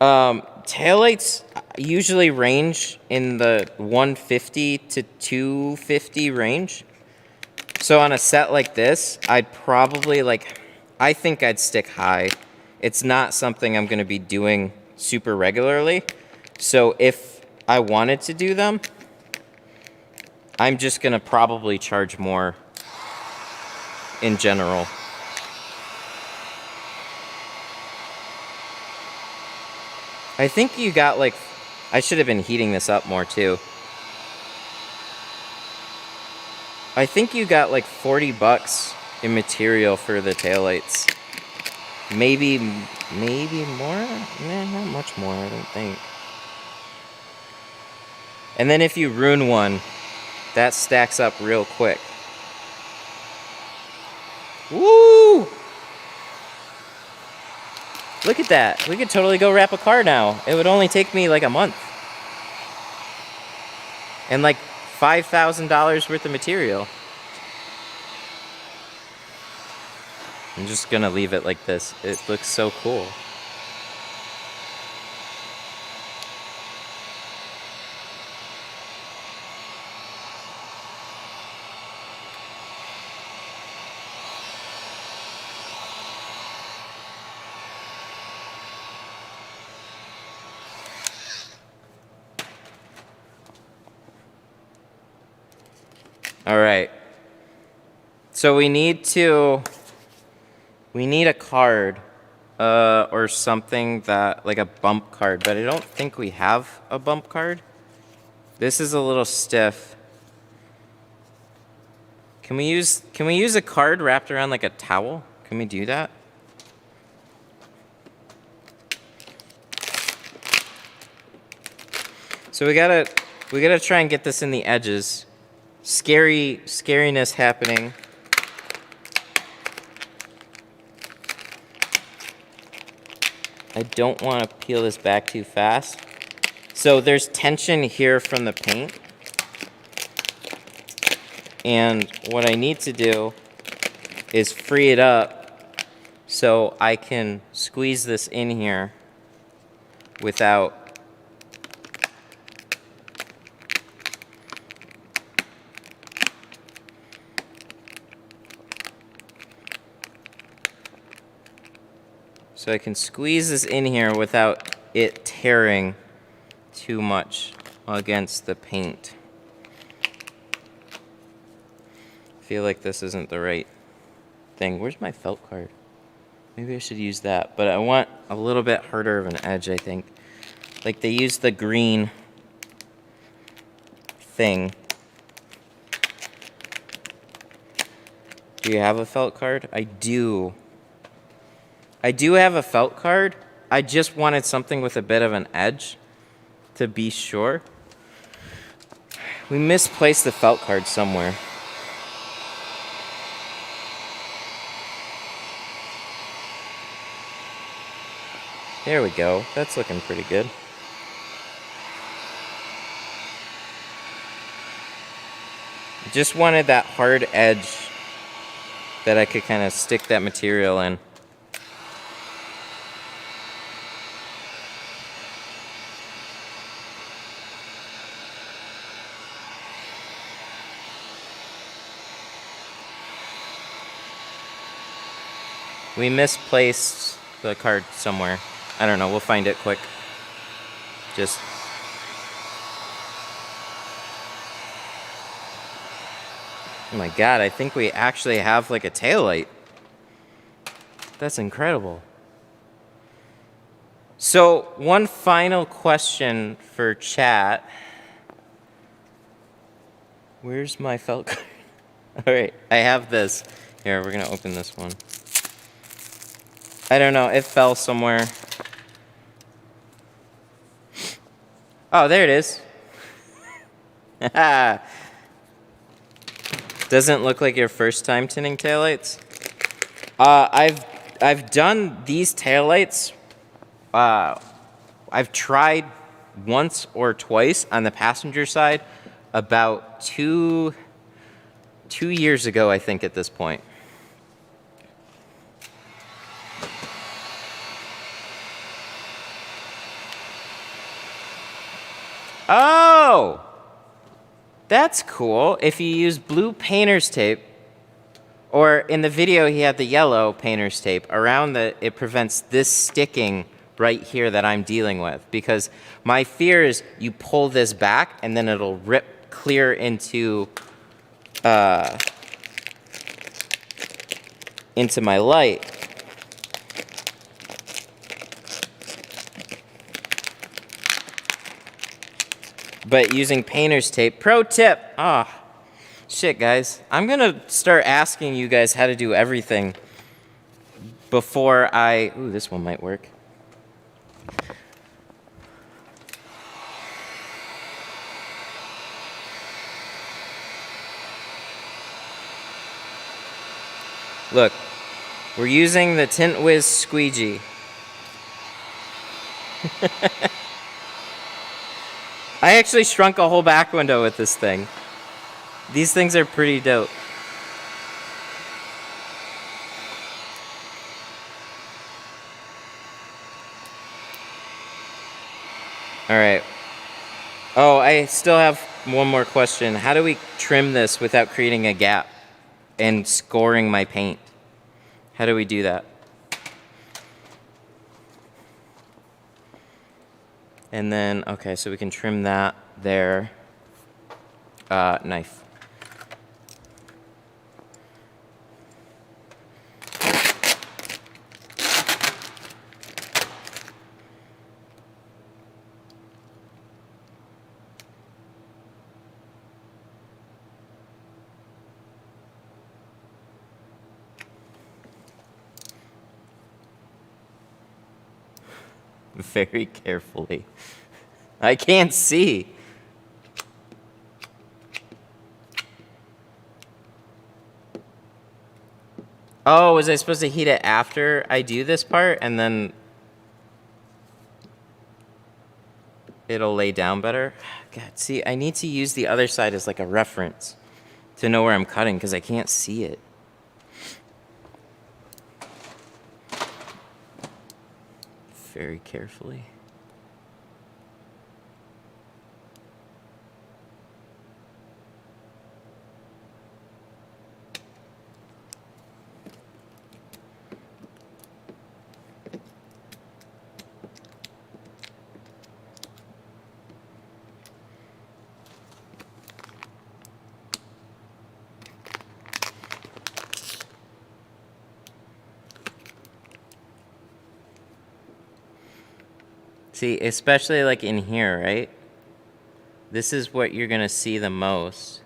S1: Taillights usually range in the 150 to 250 range. So on a set like this, I'd probably I think I'd stick high. It's not something I'm gonna be doing super regularly. So if I wanted to do them, I'm just gonna probably charge more in general. I think you got I should have been heating this up more too. I think you got $40 in material for the taillights. Maybe more? Nah, not much more, I don't think. And then if you ruin one, that stacks up real quick. Woo! Look at that. We could totally go wrap a car now. It would only take me a month. And $5,000 worth of material. I'm just gonna leave it like this. It looks so cool. All right. So we need a card or something that a bump card, but I don't think we have a bump card. This is a little stiff. Can we use a card wrapped around a towel? Can we do that? So we gotta try and get this in the edges. Scariness happening. I don't want to peel this back too fast. So there's tension here from the paint. And what I need to do is free it up so I can squeeze this in here without So I can squeeze this in here without it tearing too much against the paint. I feel like this isn't the right thing. Where's my felt card? Maybe I should use that, but I want a little bit harder of an edge, I think. They use the green thing. Do you have a felt card? I do. I do have a felt card. I just wanted something with a bit of an edge to be sure. We misplaced the felt card somewhere. There we go. That's looking pretty good. Just wanted that hard edge that I could kind of stick that material in. We misplaced the card somewhere. I don't know, we'll find it quick. Just Oh my god, I think we actually have like a taillight. That's incredible. So, one final question for chat. Where's my felt card? All right, I have this. Here, we're gonna open this one. I don't know, it fell somewhere. Oh, there it is. Doesn't look like your first time tinting taillights. I've done these taillights. I've tried once or twice on the passenger side about two years ago, I think, at this point. Oh! That's cool. If you use blue painter's tape, or in the video he had the yellow painter's tape, around it prevents this sticking right here that I'm dealing with. Because my fear is you pull this back and then it'll rip clear into my light. But using painter's tape, pro tip. Shit, guys. I'm gonna start asking you guys how to do everything before I... Ooh, this one might work. Look, we're using the Tint Wiz squeegee. I actually shrunk a whole back window with this thing. These things are pretty dope. Alright. Oh, I still have one more question. How do we trim this without creating a gap and scoring my paint? How do we do that? And then, okay, so we can trim that there. Knife. Very carefully. I can't see. Oh, was I supposed to heat it after I do this part and then it'll lay down better? God, see, I need to use the other side as like a reference to know where I'm cutting because I can't see it. Very carefully. See, especially like in here, right? This is what you're gonna see the most.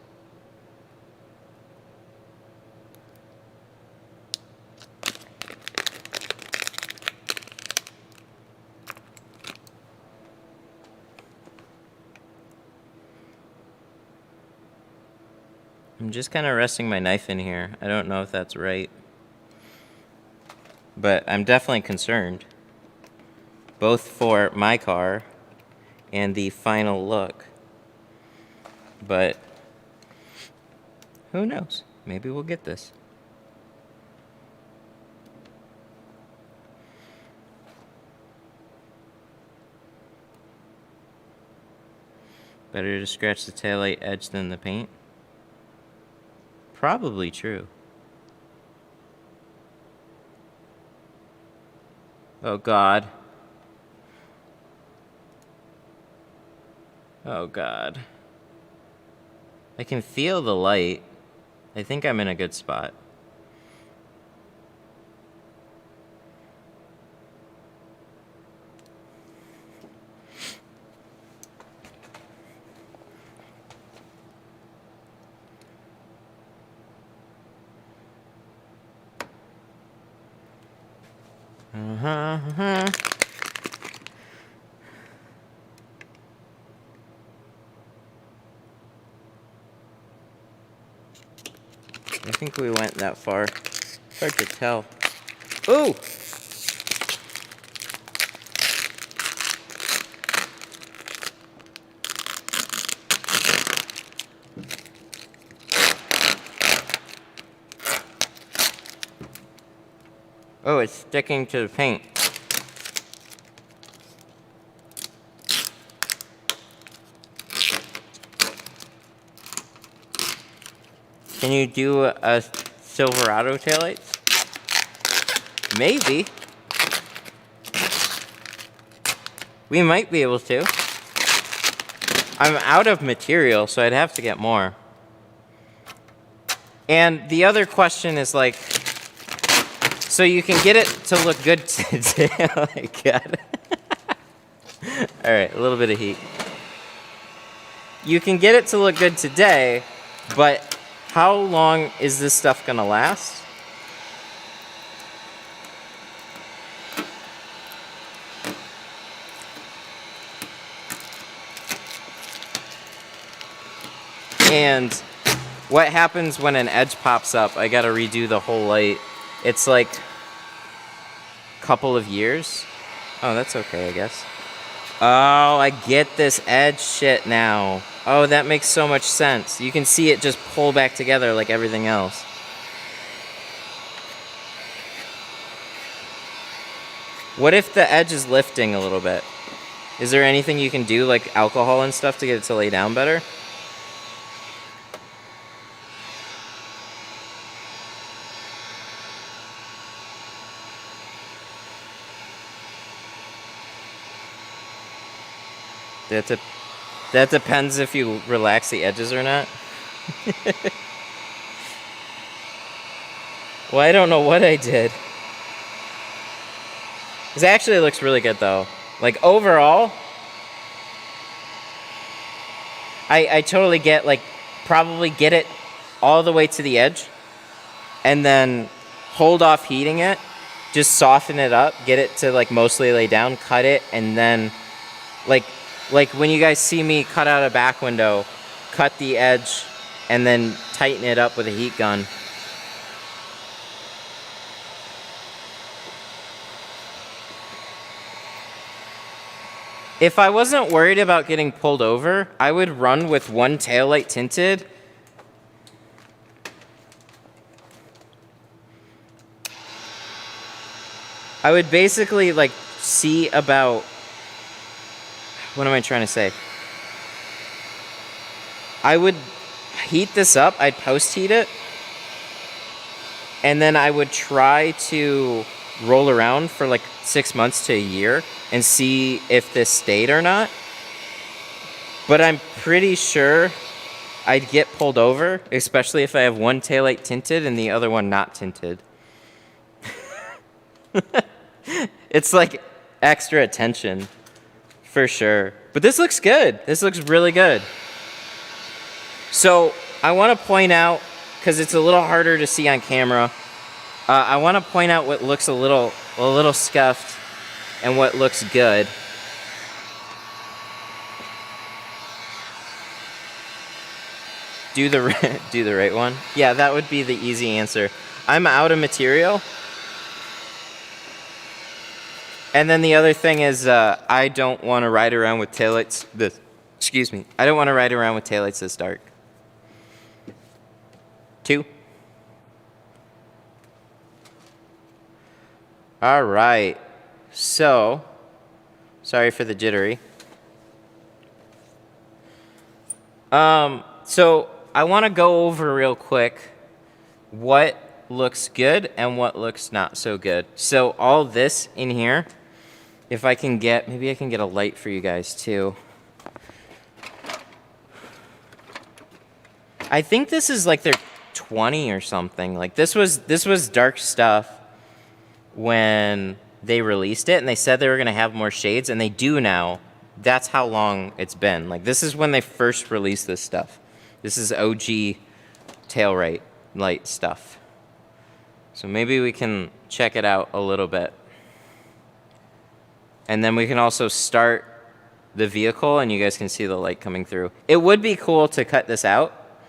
S1: I'm just kind of resting my knife in here. I don't know if that's right. But I'm definitely concerned. Both for my car and the final look. But who knows? Maybe we'll get this. Better to scratch the taillight edge than the paint? Probably true. Oh God. Oh God. I can feel the light. I think I'm in a good spot. Uh-huh. I think we went that far. Hard to tell. Ooh! Oh, it's sticking to the paint. Can you do a Silverado taillights? Maybe. We might be able to. I'm out of material, so I'd have to get more. And the other question is like, so you can get it to look good today. Oh my god. Alright, a little bit of heat. You can get it to look good today, but how long is this stuff gonna last? And what happens when an edge pops up? I gotta redo the whole light. It's like a couple of years. Oh, that's okay, I guess. Oh, I get this edge shit now. Oh, that makes so much sense. You can see it just pull back together like everything else. What if the edge is lifting a little bit? Is there anything you can do, like alcohol and stuff, to get it to lay down better? That depends if you relax the edges or not. Well, I don't know what I did. This actually looks really good though. Like overall, I totally get, like, probably get it all the way to the edge and then hold off heating it, just soften it up, get it to like mostly lay down, cut it, and then like when you guys see me cut out a back window, cut the edge and then tighten it up with a heat gun. If I wasn't worried about getting pulled over, I would run with one taillight tinted. I would basically like see about, what am I trying to say? I would heat this up, I'd post heat it, and then I would try to roll around for like 6 months to a year and see if this stayed or not. But I'm pretty sure I'd get pulled over, especially if I have one taillight tinted and the other one not tinted. It's like extra attention. For sure. But this looks good. This looks really good. So I want to point out, because it's a little harder to see on camera, I want to point out what looks a little scuffed and what looks good. Do the right one? Yeah, that would be the easy answer. I'm out of material. And then the other thing is, I don't want to ride around with taillights this. Excuse me. I don't want to ride around with taillights this dark. 2. All right. So, sorry for the jittery. So I want to go over real quick what looks good and what looks not so good. So all this in here, if I can get, maybe I can get a light for you guys too. I think this is like their 20 or something. Like this was dark stuff when they released it, and they said they were gonna have more shades, and they do now. That's how long it's been. Like this is when they first released this stuff. This is OG tail light stuff. So maybe we can check it out a little bit. And then we can also start the vehicle and you guys can see the light coming through. It would be cool to cut this out.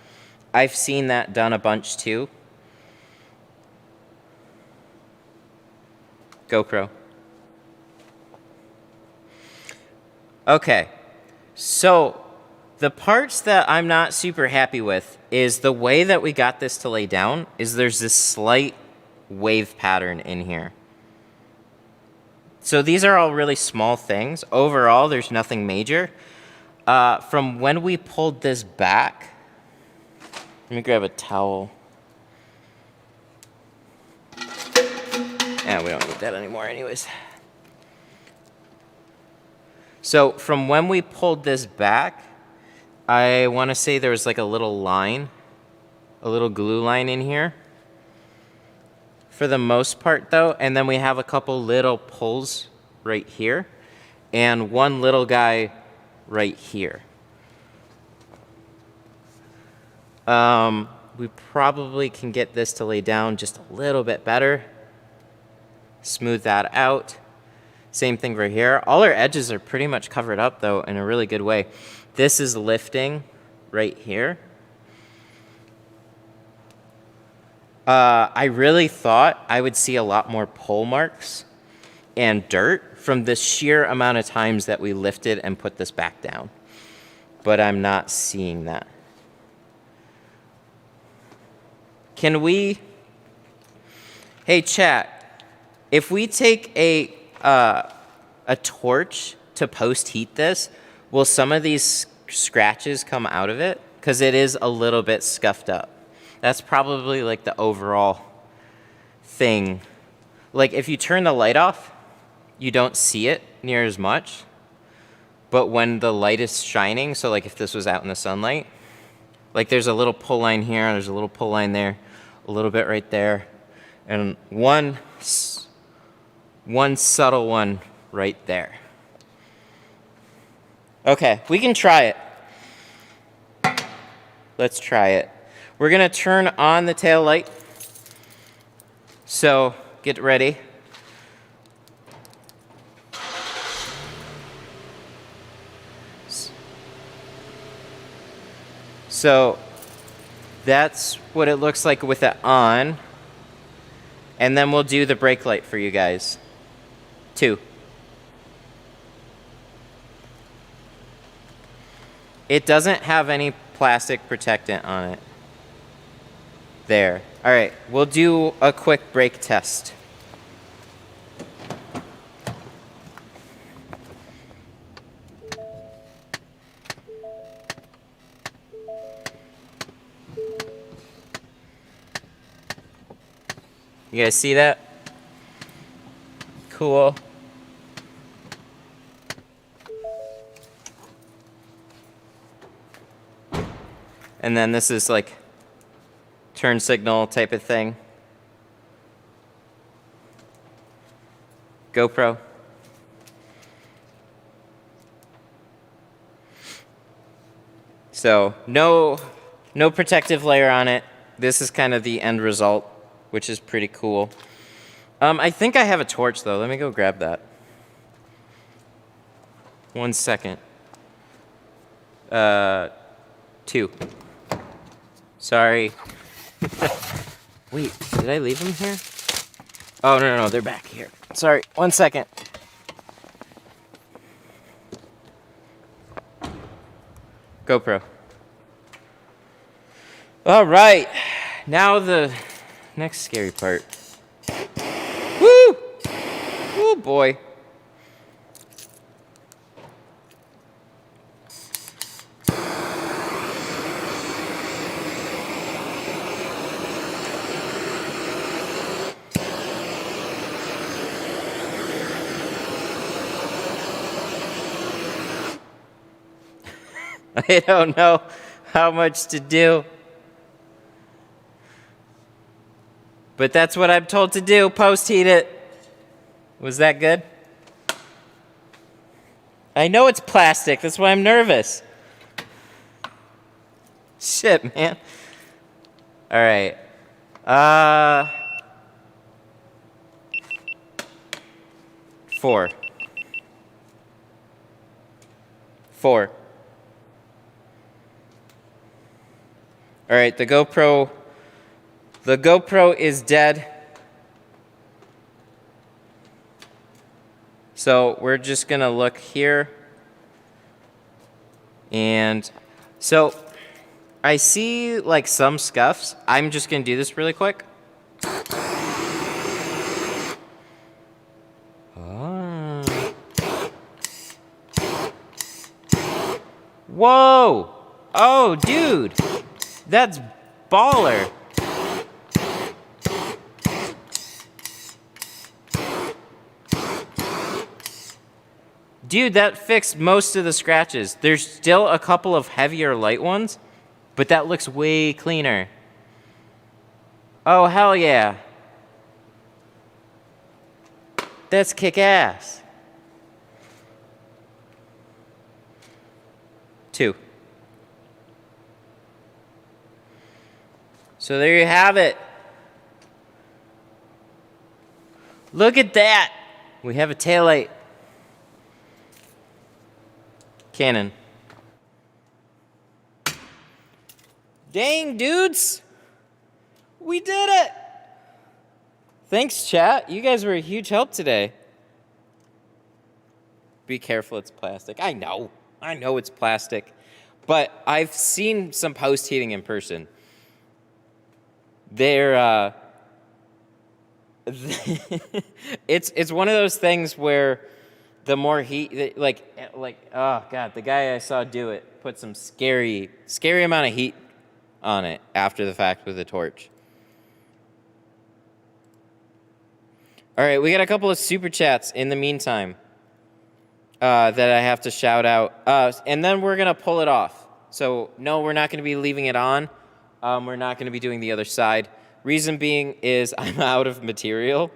S1: I've seen that done a bunch too. GoPro. Okay, so the parts that I'm not super happy with is the way that we got this to lay down is there's this slight wave pattern in here. So these are all really small things. Overall, there's nothing major. From when we pulled this back, let me grab a towel. Yeah, we don't need that anymore anyways. So from when we pulled this back, I want to say there was like a little line, a little glue line in here. For the most part though, and then we have a couple little pulls right here, and one little guy right here. We probably can get this to lay down just a little bit better. Smooth that out. Same thing right here. All our edges are pretty much covered up though in a really good way. This is lifting right here. I really thought I would see a lot more pole marks and dirt from the sheer amount of times that we lifted and put this back down. But I'm not seeing that. Can we, hey chat, if we take a torch to post heat this, will some of these scratches come out of it? Because it is a little bit scuffed up. That's probably like the overall thing. Like if you turn the light off, you don't see it near as much. But when the light is shining, so like if this was out in the sunlight, like there's a little pull line here, there's a little pull line there, a little bit right there, and one subtle one right there. Okay, we can try it. Let's try it. We're gonna turn on the tail light. So get ready. So that's what it looks like with it on. And then we'll do the brake light for you guys. 2. It doesn't have any plastic protectant on it. There. All right, we'll do a quick brake test. You guys see that? Cool. And then this is like turn signal type of thing. GoPro. So no protective layer on it. This is kind of the end result, which is pretty cool. I think I have a torch though. Let me go grab that. 1 second. 2. Sorry. Wait, did I leave them here? Oh, no, they're back here. Sorry, 1 second. GoPro. All right, now the next scary part. Woo! Oh boy. I don't know how much to do. But that's what I'm told to do. Post heat it. Was that good? I know it's plastic. That's why I'm nervous. Shit, man. All right. 4. 4. All right, the GoPro is dead. So we're just gonna look here. And so I see like some scuffs. I'm just gonna do this really quick. Whoa! Oh, dude! That's baller! Dude, that fixed most of the scratches. There's still a couple of heavier light ones, but that looks way cleaner. Oh, hell yeah. That's kick-ass. 2. So there you have it. Look at that. We have a taillight. Canon. Dang, dudes. We did it. Thanks, chat. You guys were a huge help today. Be careful, it's plastic. I know it's plastic. But I've seen some post heating in person. They're it's one of those things where the more heat, like oh god, the guy I saw do it put some scary amount of heat on it after the fact with a torch. All right, we got a couple of super chats in the meantime that I have to shout out, and then we're gonna pull it off. So no, we're not gonna be leaving it on. We're not gonna be doing the other side. Reason being is I'm out of material.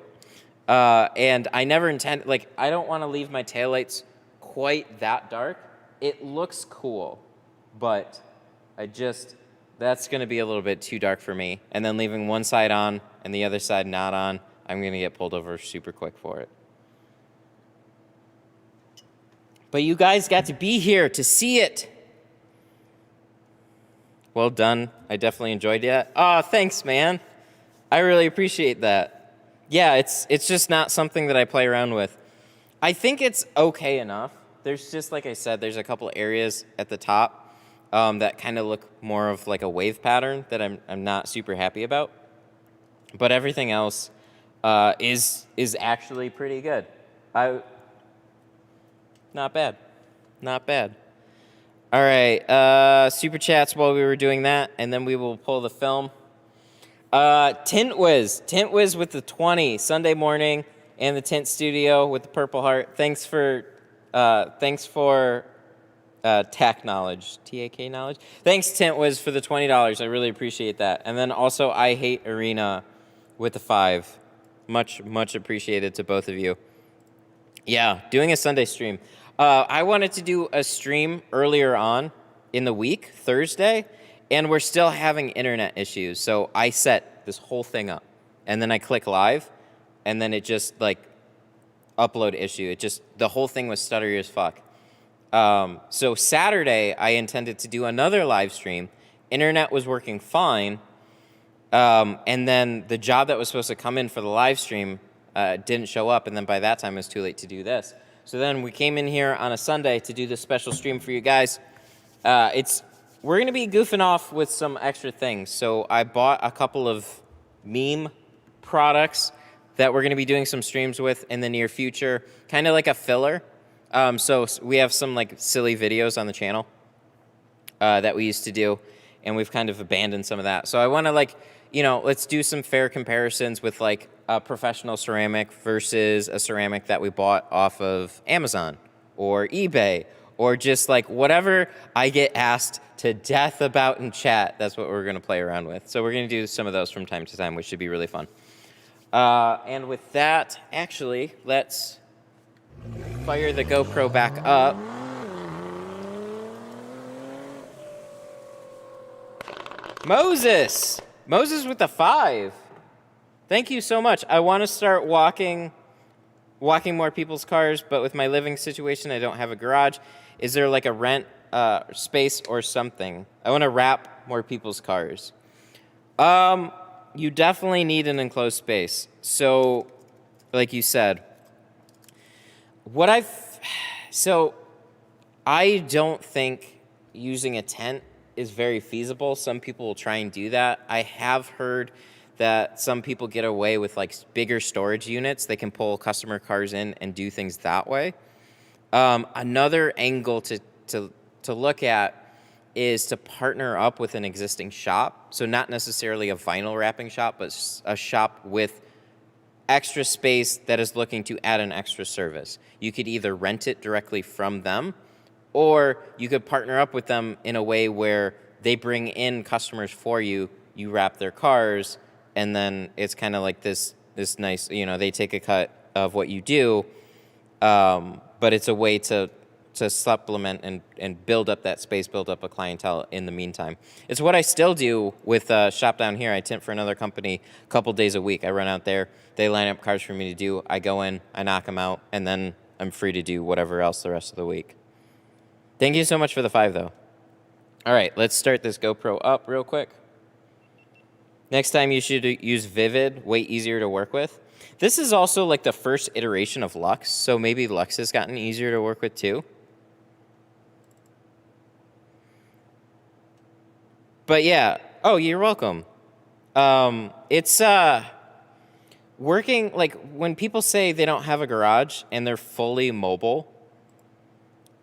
S1: And I never intend, like, I don't want to leave my taillights quite that dark. It looks cool, but that's going to be a little bit too dark for me. And then leaving one side on and the other side not on, I'm going to get pulled over super quick for it. But you guys got to be here to see it. Well done. I definitely enjoyed it. Oh, thanks, man. I really appreciate that. Yeah, it's just not something that I play around with. I think it's okay enough. There's just, like I said, there's a couple areas at the top that kind of look more of like a wave pattern that I'm not super happy about. But everything else is actually pretty good. Not bad. Not bad. All right, super chats while we were doing that, and then we will pull the film. Tint Wiz with the 20 Sunday morning, and the Tint Studio with the purple heart. Thanks for TAK knowledge, TAK knowledge. Thanks, Tint Wiz, for the $20. I really appreciate that. And then also I Hate Arena with the 5. Much appreciated to both of you. Yeah, doing a Sunday stream. I wanted to do a stream earlier on in the week, Thursday, and we're still having internet issues. So I set this whole thing up, and then I click live, and then it just like upload issue. The whole thing was stuttery as fuck. So Saturday I intended to do another live stream. Internet was working fine, and then the job that was supposed to come in for the live stream didn't show up, and then by that time it was too late to do this. So then we came in here on a Sunday to do this special stream for you guys. We're going to be goofing off with some extra things. So I bought a couple of meme products that we're going to be doing some streams with in the near future, kind of like a filler. So we have some like silly videos on the channel that we used to do, and we've kind of abandoned some of that. So I want to let's do some fair comparisons with like a professional ceramic versus a ceramic that we bought off of Amazon or eBay, or just like whatever I get asked to death about in chat. That's what we're going to play around with. So we're going to do some of those from time to time, which should be really fun. And with that, actually, let's fire the GoPro back up. Moses! Moses with the 5. Thank you so much. I want to start walking more people's cars, but with my living situation, I don't have a garage. Is there like a rent space or something? I want to wrap more people's cars. You definitely need an enclosed space. So, like you said, I don't think using a tent is very feasible. Some people will try and do that. I have heard that some people get away with like bigger storage units. They can pull customer cars in and do things that way. Another angle to look at is to partner up with an existing shop. So not necessarily a vinyl wrapping shop, but a shop with extra space that is looking to add an extra service. You could either rent it directly from them, or you could partner up with them in a way where they bring in customers for you, you wrap their cars, and then it's kind of like this nice, they take a cut of what you do, but it's a way to supplement and build up that space, build up a clientele in the meantime. It's what I still do with shop down here. I tint for another company a couple days a week. I run out there, they line up cars for me to do, I go in, I knock them out, and then I'm free to do whatever else the rest of the week. Thank you so much for the 5, though. All right, let's start this GoPro up real quick. Next time you should use Vivid, way easier to work with. This is also like the first iteration of Lux, so maybe Lux has gotten easier to work with too. But yeah, oh, you're welcome. It's working, like when people say they don't have a garage and they're fully mobile,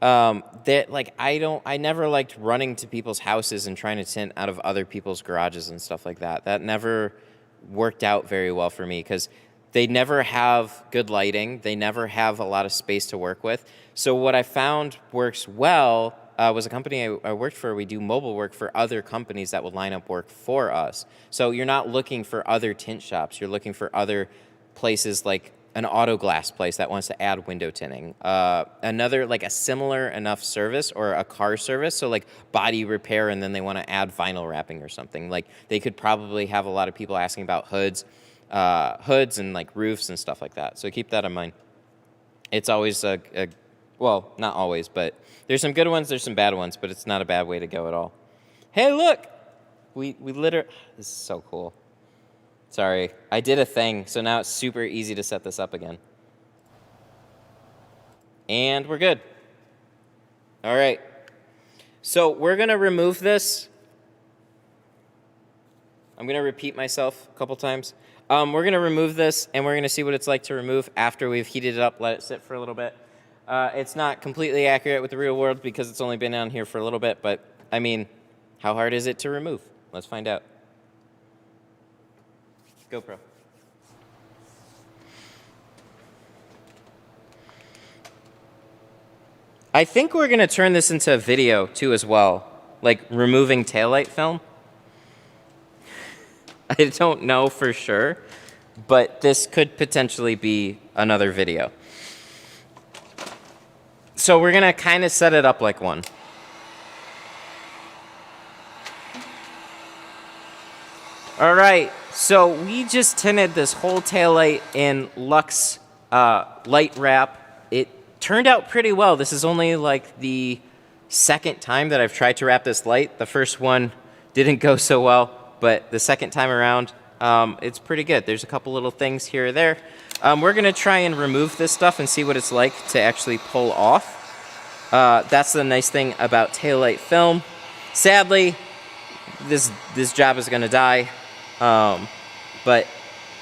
S1: that like I never liked running to people's houses and trying to tint out of other people's garages and stuff like that. That never worked out very well for me because they never have good lighting. They never have a lot of space to work with. So what I found works well was a company I worked for. We do mobile work for other companies that would line up work for us. So you're not looking for other tint shops. You're looking for other places like an auto glass place that wants to add window tinting. Another, like a similar enough service or a car service, so like body repair, and then they want to add vinyl wrapping or something. Like they could probably have a lot of people asking about hoods and like roofs and stuff like that. So keep that in mind. It's always well, not always, but there's some good ones, there's some bad ones, but it's not a bad way to go at all. Hey, look! We literally, this is so cool. Sorry, I did a thing, so now it's super easy to set this up again. And we're good. All right. So we're going to remove this. I'm going to repeat myself a couple times. We're going to remove this, and we're going to see what it's like to remove after we've heated it up, let it sit for a little bit. It's not completely accurate with the real world because it's only been on here for a little bit, but, I mean, how hard is it to remove? Let's find out. GoPro. I think we're going to turn this into a video, too, as well, like removing taillight film. I don't know for sure, but this could potentially be another video. So we're going to kind of set it up like one. All right, so we just tinted this whole taillight in Lux light wrap. It turned out pretty well. This is only like the second time that I've tried to wrap this light. The first one didn't go so well, but the second time around, it's pretty good. There's a couple little things here or there. We're going to try and remove this stuff and see what it's like to actually pull off. That's the nice thing about taillight film. Sadly, this job is going to die. But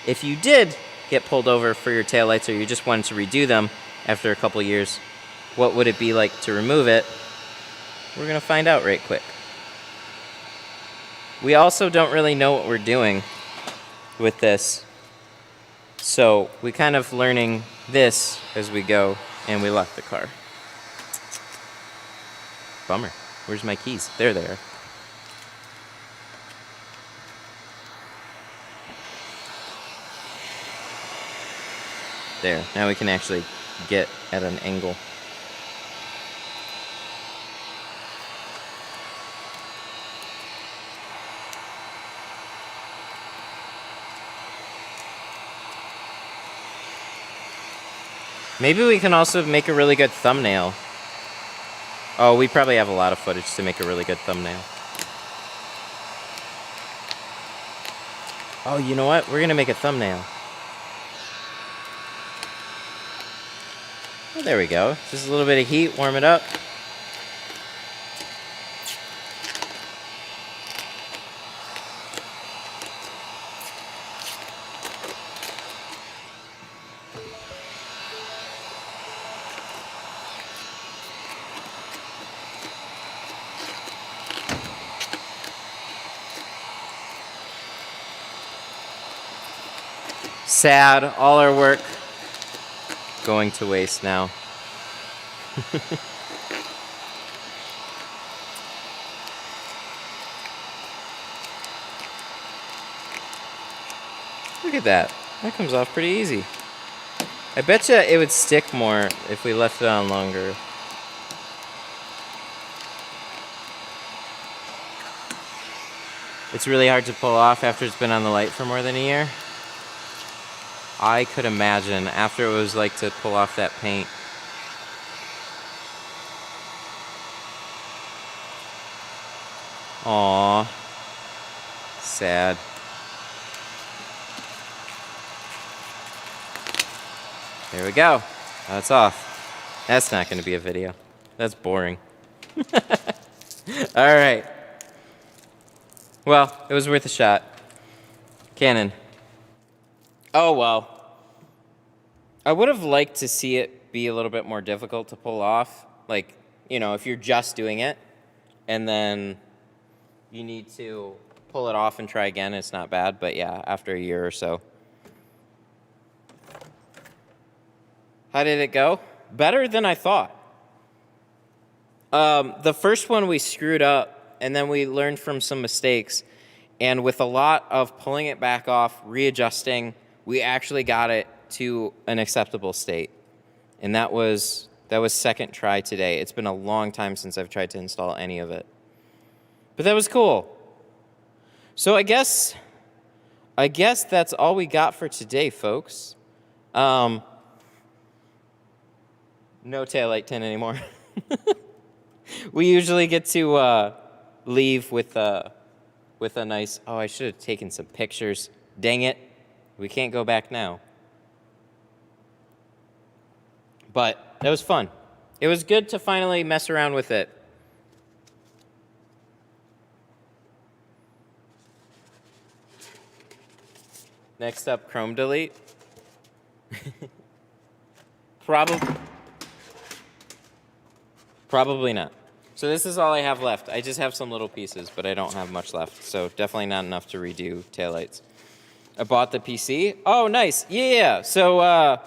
S1: if you did get pulled over for your taillights, or you just wanted to redo them after a couple years, what would it be like to remove it? We're going to find out right quick. We also don't really know what we're doing with this, so we kind of learning this as we go, and we lock the car. Bummer. Where's my keys? There they are. There, now we can actually get at an angle. Maybe we can also make a really good thumbnail. Oh, we probably have a lot of footage to make a really good thumbnail. Oh, you know what? We're gonna make a thumbnail. Oh, there we go. Just a little bit of heat, warm it up. Sad, all our work going to waste now. Look at that. That comes off pretty easy. I bet you it would stick more if we left it on longer. It's really hard to pull off after it's been on the light for more than a year. I could imagine after it was like to pull off that paint. Aww. Sad. There we go. That's off. That's not going to be a video. That's boring. All right. Well, it was worth a shot. Canon. Oh, well. I would have liked to see it be a little bit more difficult to pull off. Like, you know, if you're just doing it and then you need to pull it off and try again, it's not bad. But yeah, after a year or so. How did it go? Better than I thought. The first one we screwed up, and then we learned from some mistakes. And with a lot of pulling it back off, readjusting, we actually got it to an acceptable state. And that was second try today. It's been a long time since I've tried to install any of it. But that was cool. So I guess that's all we got for today, folks. No taillight tint anymore. We usually get to leave with a nice... Oh, I should have taken some pictures. Dang it. We can't go back now. But that was fun. It was good to finally mess around with it. Next up, Chrome delete. Probably not. So this is all I have left. I just have some little pieces, but I don't have much left. So definitely not enough to redo taillights. I bought the PC. Oh, nice. Yeah. So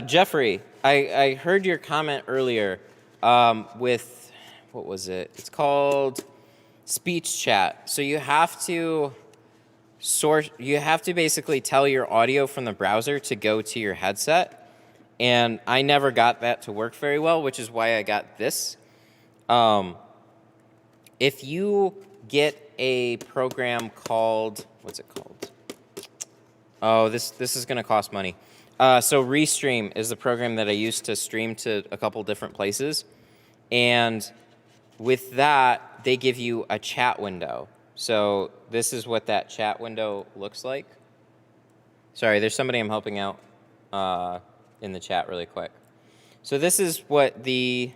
S1: Jeffrey, I heard your comment earlier with, what was it? It's called speech chat. So you have to basically tell your audio from the browser to go to your headset. And I never got that to work very well, which is why I got this. If you get a program called, what's it called? Oh, this is going to cost money. So Restream is the program that I use to stream to a couple different places. And with that, they give you a chat window. So this is what that chat window looks like. Sorry, there's somebody I'm helping out in the chat really quick. So this is what the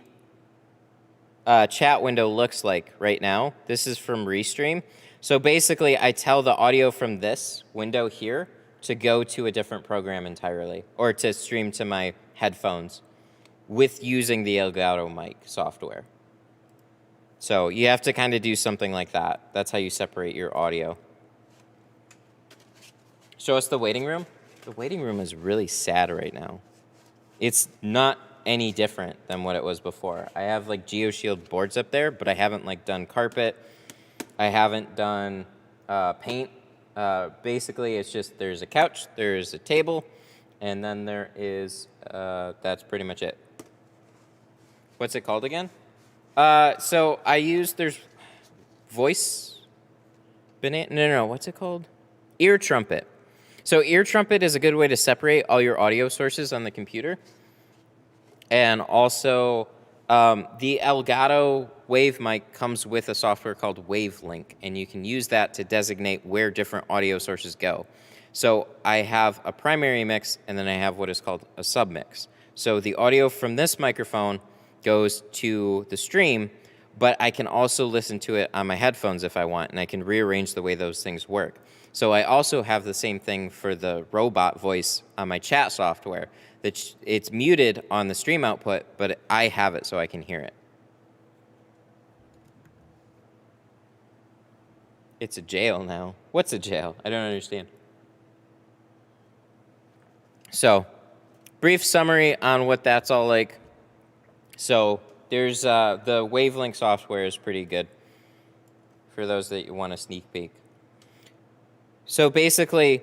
S1: chat window looks like right now. This is from Restream. So basically, I tell the audio from this window here to go to a different program entirely, or to stream to my headphones with using the Elgato mic software. So you have to kind of do something like that. That's how you separate your audio. Show us the waiting room. The waiting room is really sad right now. It's not any different than what it was before. I have like GeoShield boards up there, but I haven't like done carpet. I haven't done paint. Basically, it's just there's a couch, there's a table, And then there is, that's pretty much it. What's it called again? So I use, there's voice, no, what's it called? Ear trumpet. So ear trumpet is a good way to separate all your audio sources on the computer. And also, the Elgato Wave mic comes with a software called WaveLink, and you can use that to designate where different audio sources go. So I have a primary mix, and then I have what is called a submix. So the audio from this microphone goes to the stream, but I can also listen to it on my headphones if I want, and I can rearrange the way those things work. So I also have the same thing for the robot voice on my chat software. It's muted on the stream output, but I have it so I can hear it. It's a jail now. What's a jail? I don't understand. So, brief summary on what that's all like. So, there's the WaveLink software is pretty good for those that you want a sneak peek. So basically,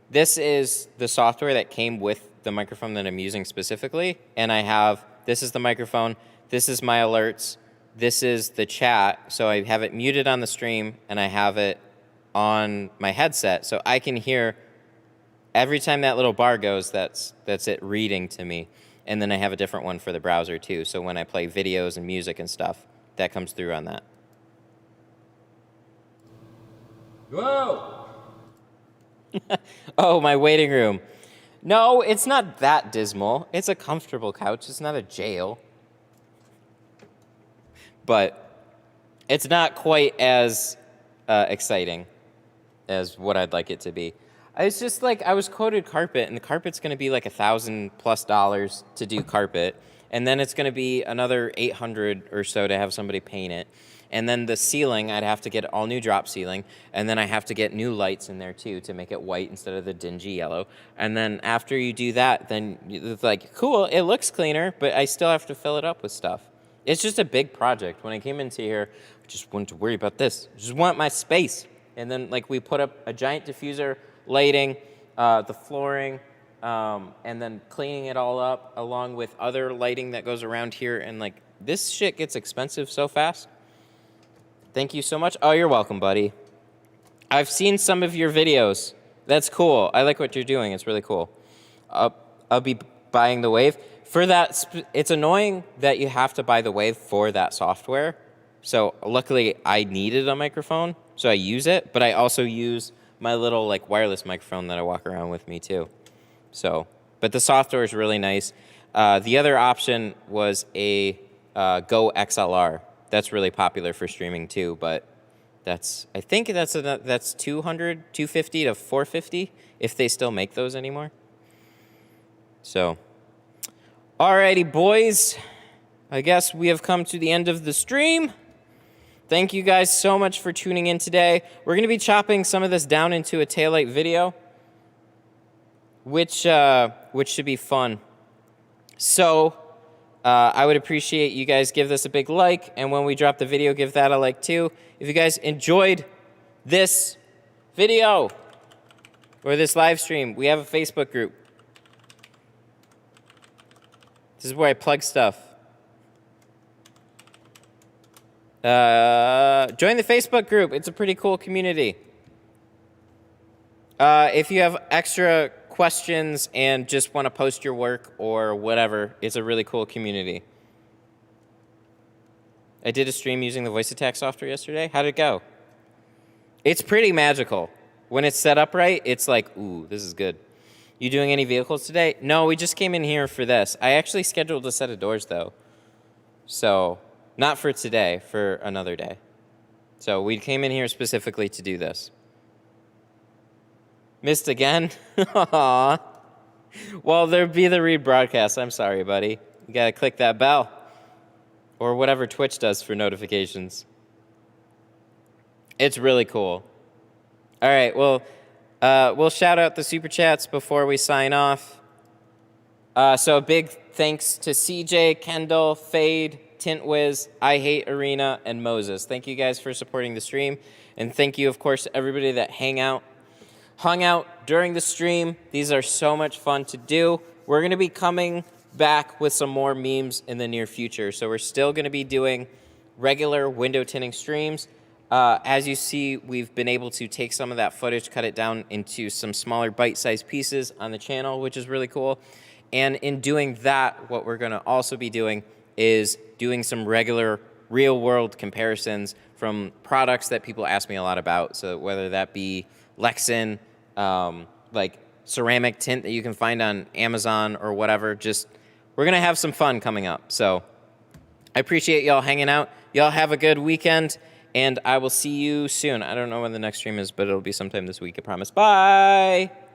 S1: this is the software that came with the microphone that I'm using specifically, and I have, this is the microphone, this is my alerts, this is the chat, so I have it muted on the stream, and I have it on my headset, so I can hear every time that little bar goes, that's it reading to me. And then I have a different one for the browser too, so when I play videos and music and stuff, that comes through on that. Whoa! Oh, my waiting room. No, it's not that dismal. It's a comfortable couch. It's not a jail. But it's not quite as exciting as what I'd like it to be. It's just like I was quoted carpet, and the carpet's going to be like $1,000+ to do carpet, and then it's going to be another $800 or so to have somebody paint it. And then the ceiling, I'd have to get all new drop ceiling, and then I have to get new lights in there too to make it white instead of the dingy yellow. And then after you do that, then it's like, cool, it looks cleaner, but I still have to fill it up with stuff. It's just a big project. When I came into here, I just wanted to worry about this. I just want my space. And then like we put up a giant diffuser, lighting, the flooring, and then cleaning it all up along with other lighting that goes around here. And like this shit gets expensive so fast. Thank you so much. Oh, you're welcome, buddy. I've seen some of your videos. That's cool. I like what you're doing. It's really cool. I'll be buying the Wave. For that, it's annoying that you have to buy the Wave for that software. So luckily, I needed a microphone, so I use it. But I also use my little like wireless microphone that I walk around with me too. So, but the software is really nice. The other option was a Go XLR. That's really popular for streaming too, but I think that's 200, 250 to 450 if they still make those anymore. So, alrighty, boys. I guess we have come to the end of the stream. Thank you guys so much for tuning in today. We're going to be chopping some of this down into a taillight video, which should be fun. So, I would appreciate you guys give this a big like, and when we drop the video, give that a like too. If you guys enjoyed this video or this live stream, we have a Facebook group. This is where I plug stuff. Join the Facebook group. It's a pretty cool community. If you have extra questions and just want to post your work or whatever, it's a really cool community. I did a stream using the voice attack software yesterday. How'd it go? It's pretty magical. When it's set up right, it's like, ooh, this is good. You doing any vehicles today? No, we just came in here for this. I actually scheduled a set of doors though. So, not for today, for another day. So we came in here specifically to do this. Missed again? Aww. Well, there'd be the rebroadcast. I'm sorry, buddy. You gotta click that bell. Or whatever Twitch does for notifications. It's really cool. All right, well, we'll shout out the Super Chats before we sign off. So a big thanks to CJ, Kendall, Fade, Tint Wiz, I Hate Arena, and Moses. Thank you guys for supporting the stream. And thank you, of course, to everybody that hang out hung out during the stream. These are so much fun to do. We're going to be coming back with some more memes in the near future. So we're still going to be doing regular window tinting streams. As you see, we've been able to take some of that footage, cut it down into some smaller bite-sized pieces on the channel, which is really cool. And in doing that, what we're going to also be doing is doing some regular real-world comparisons from products that people ask me a lot about. So whether that be Lexan, like ceramic tint that you can find on Amazon or whatever, just we're going to have some fun coming up. So I appreciate y'all hanging out. Y'all have a good weekend, and I will see you soon. I don't know when the next stream is, but it'll be sometime this week, I promise. Bye!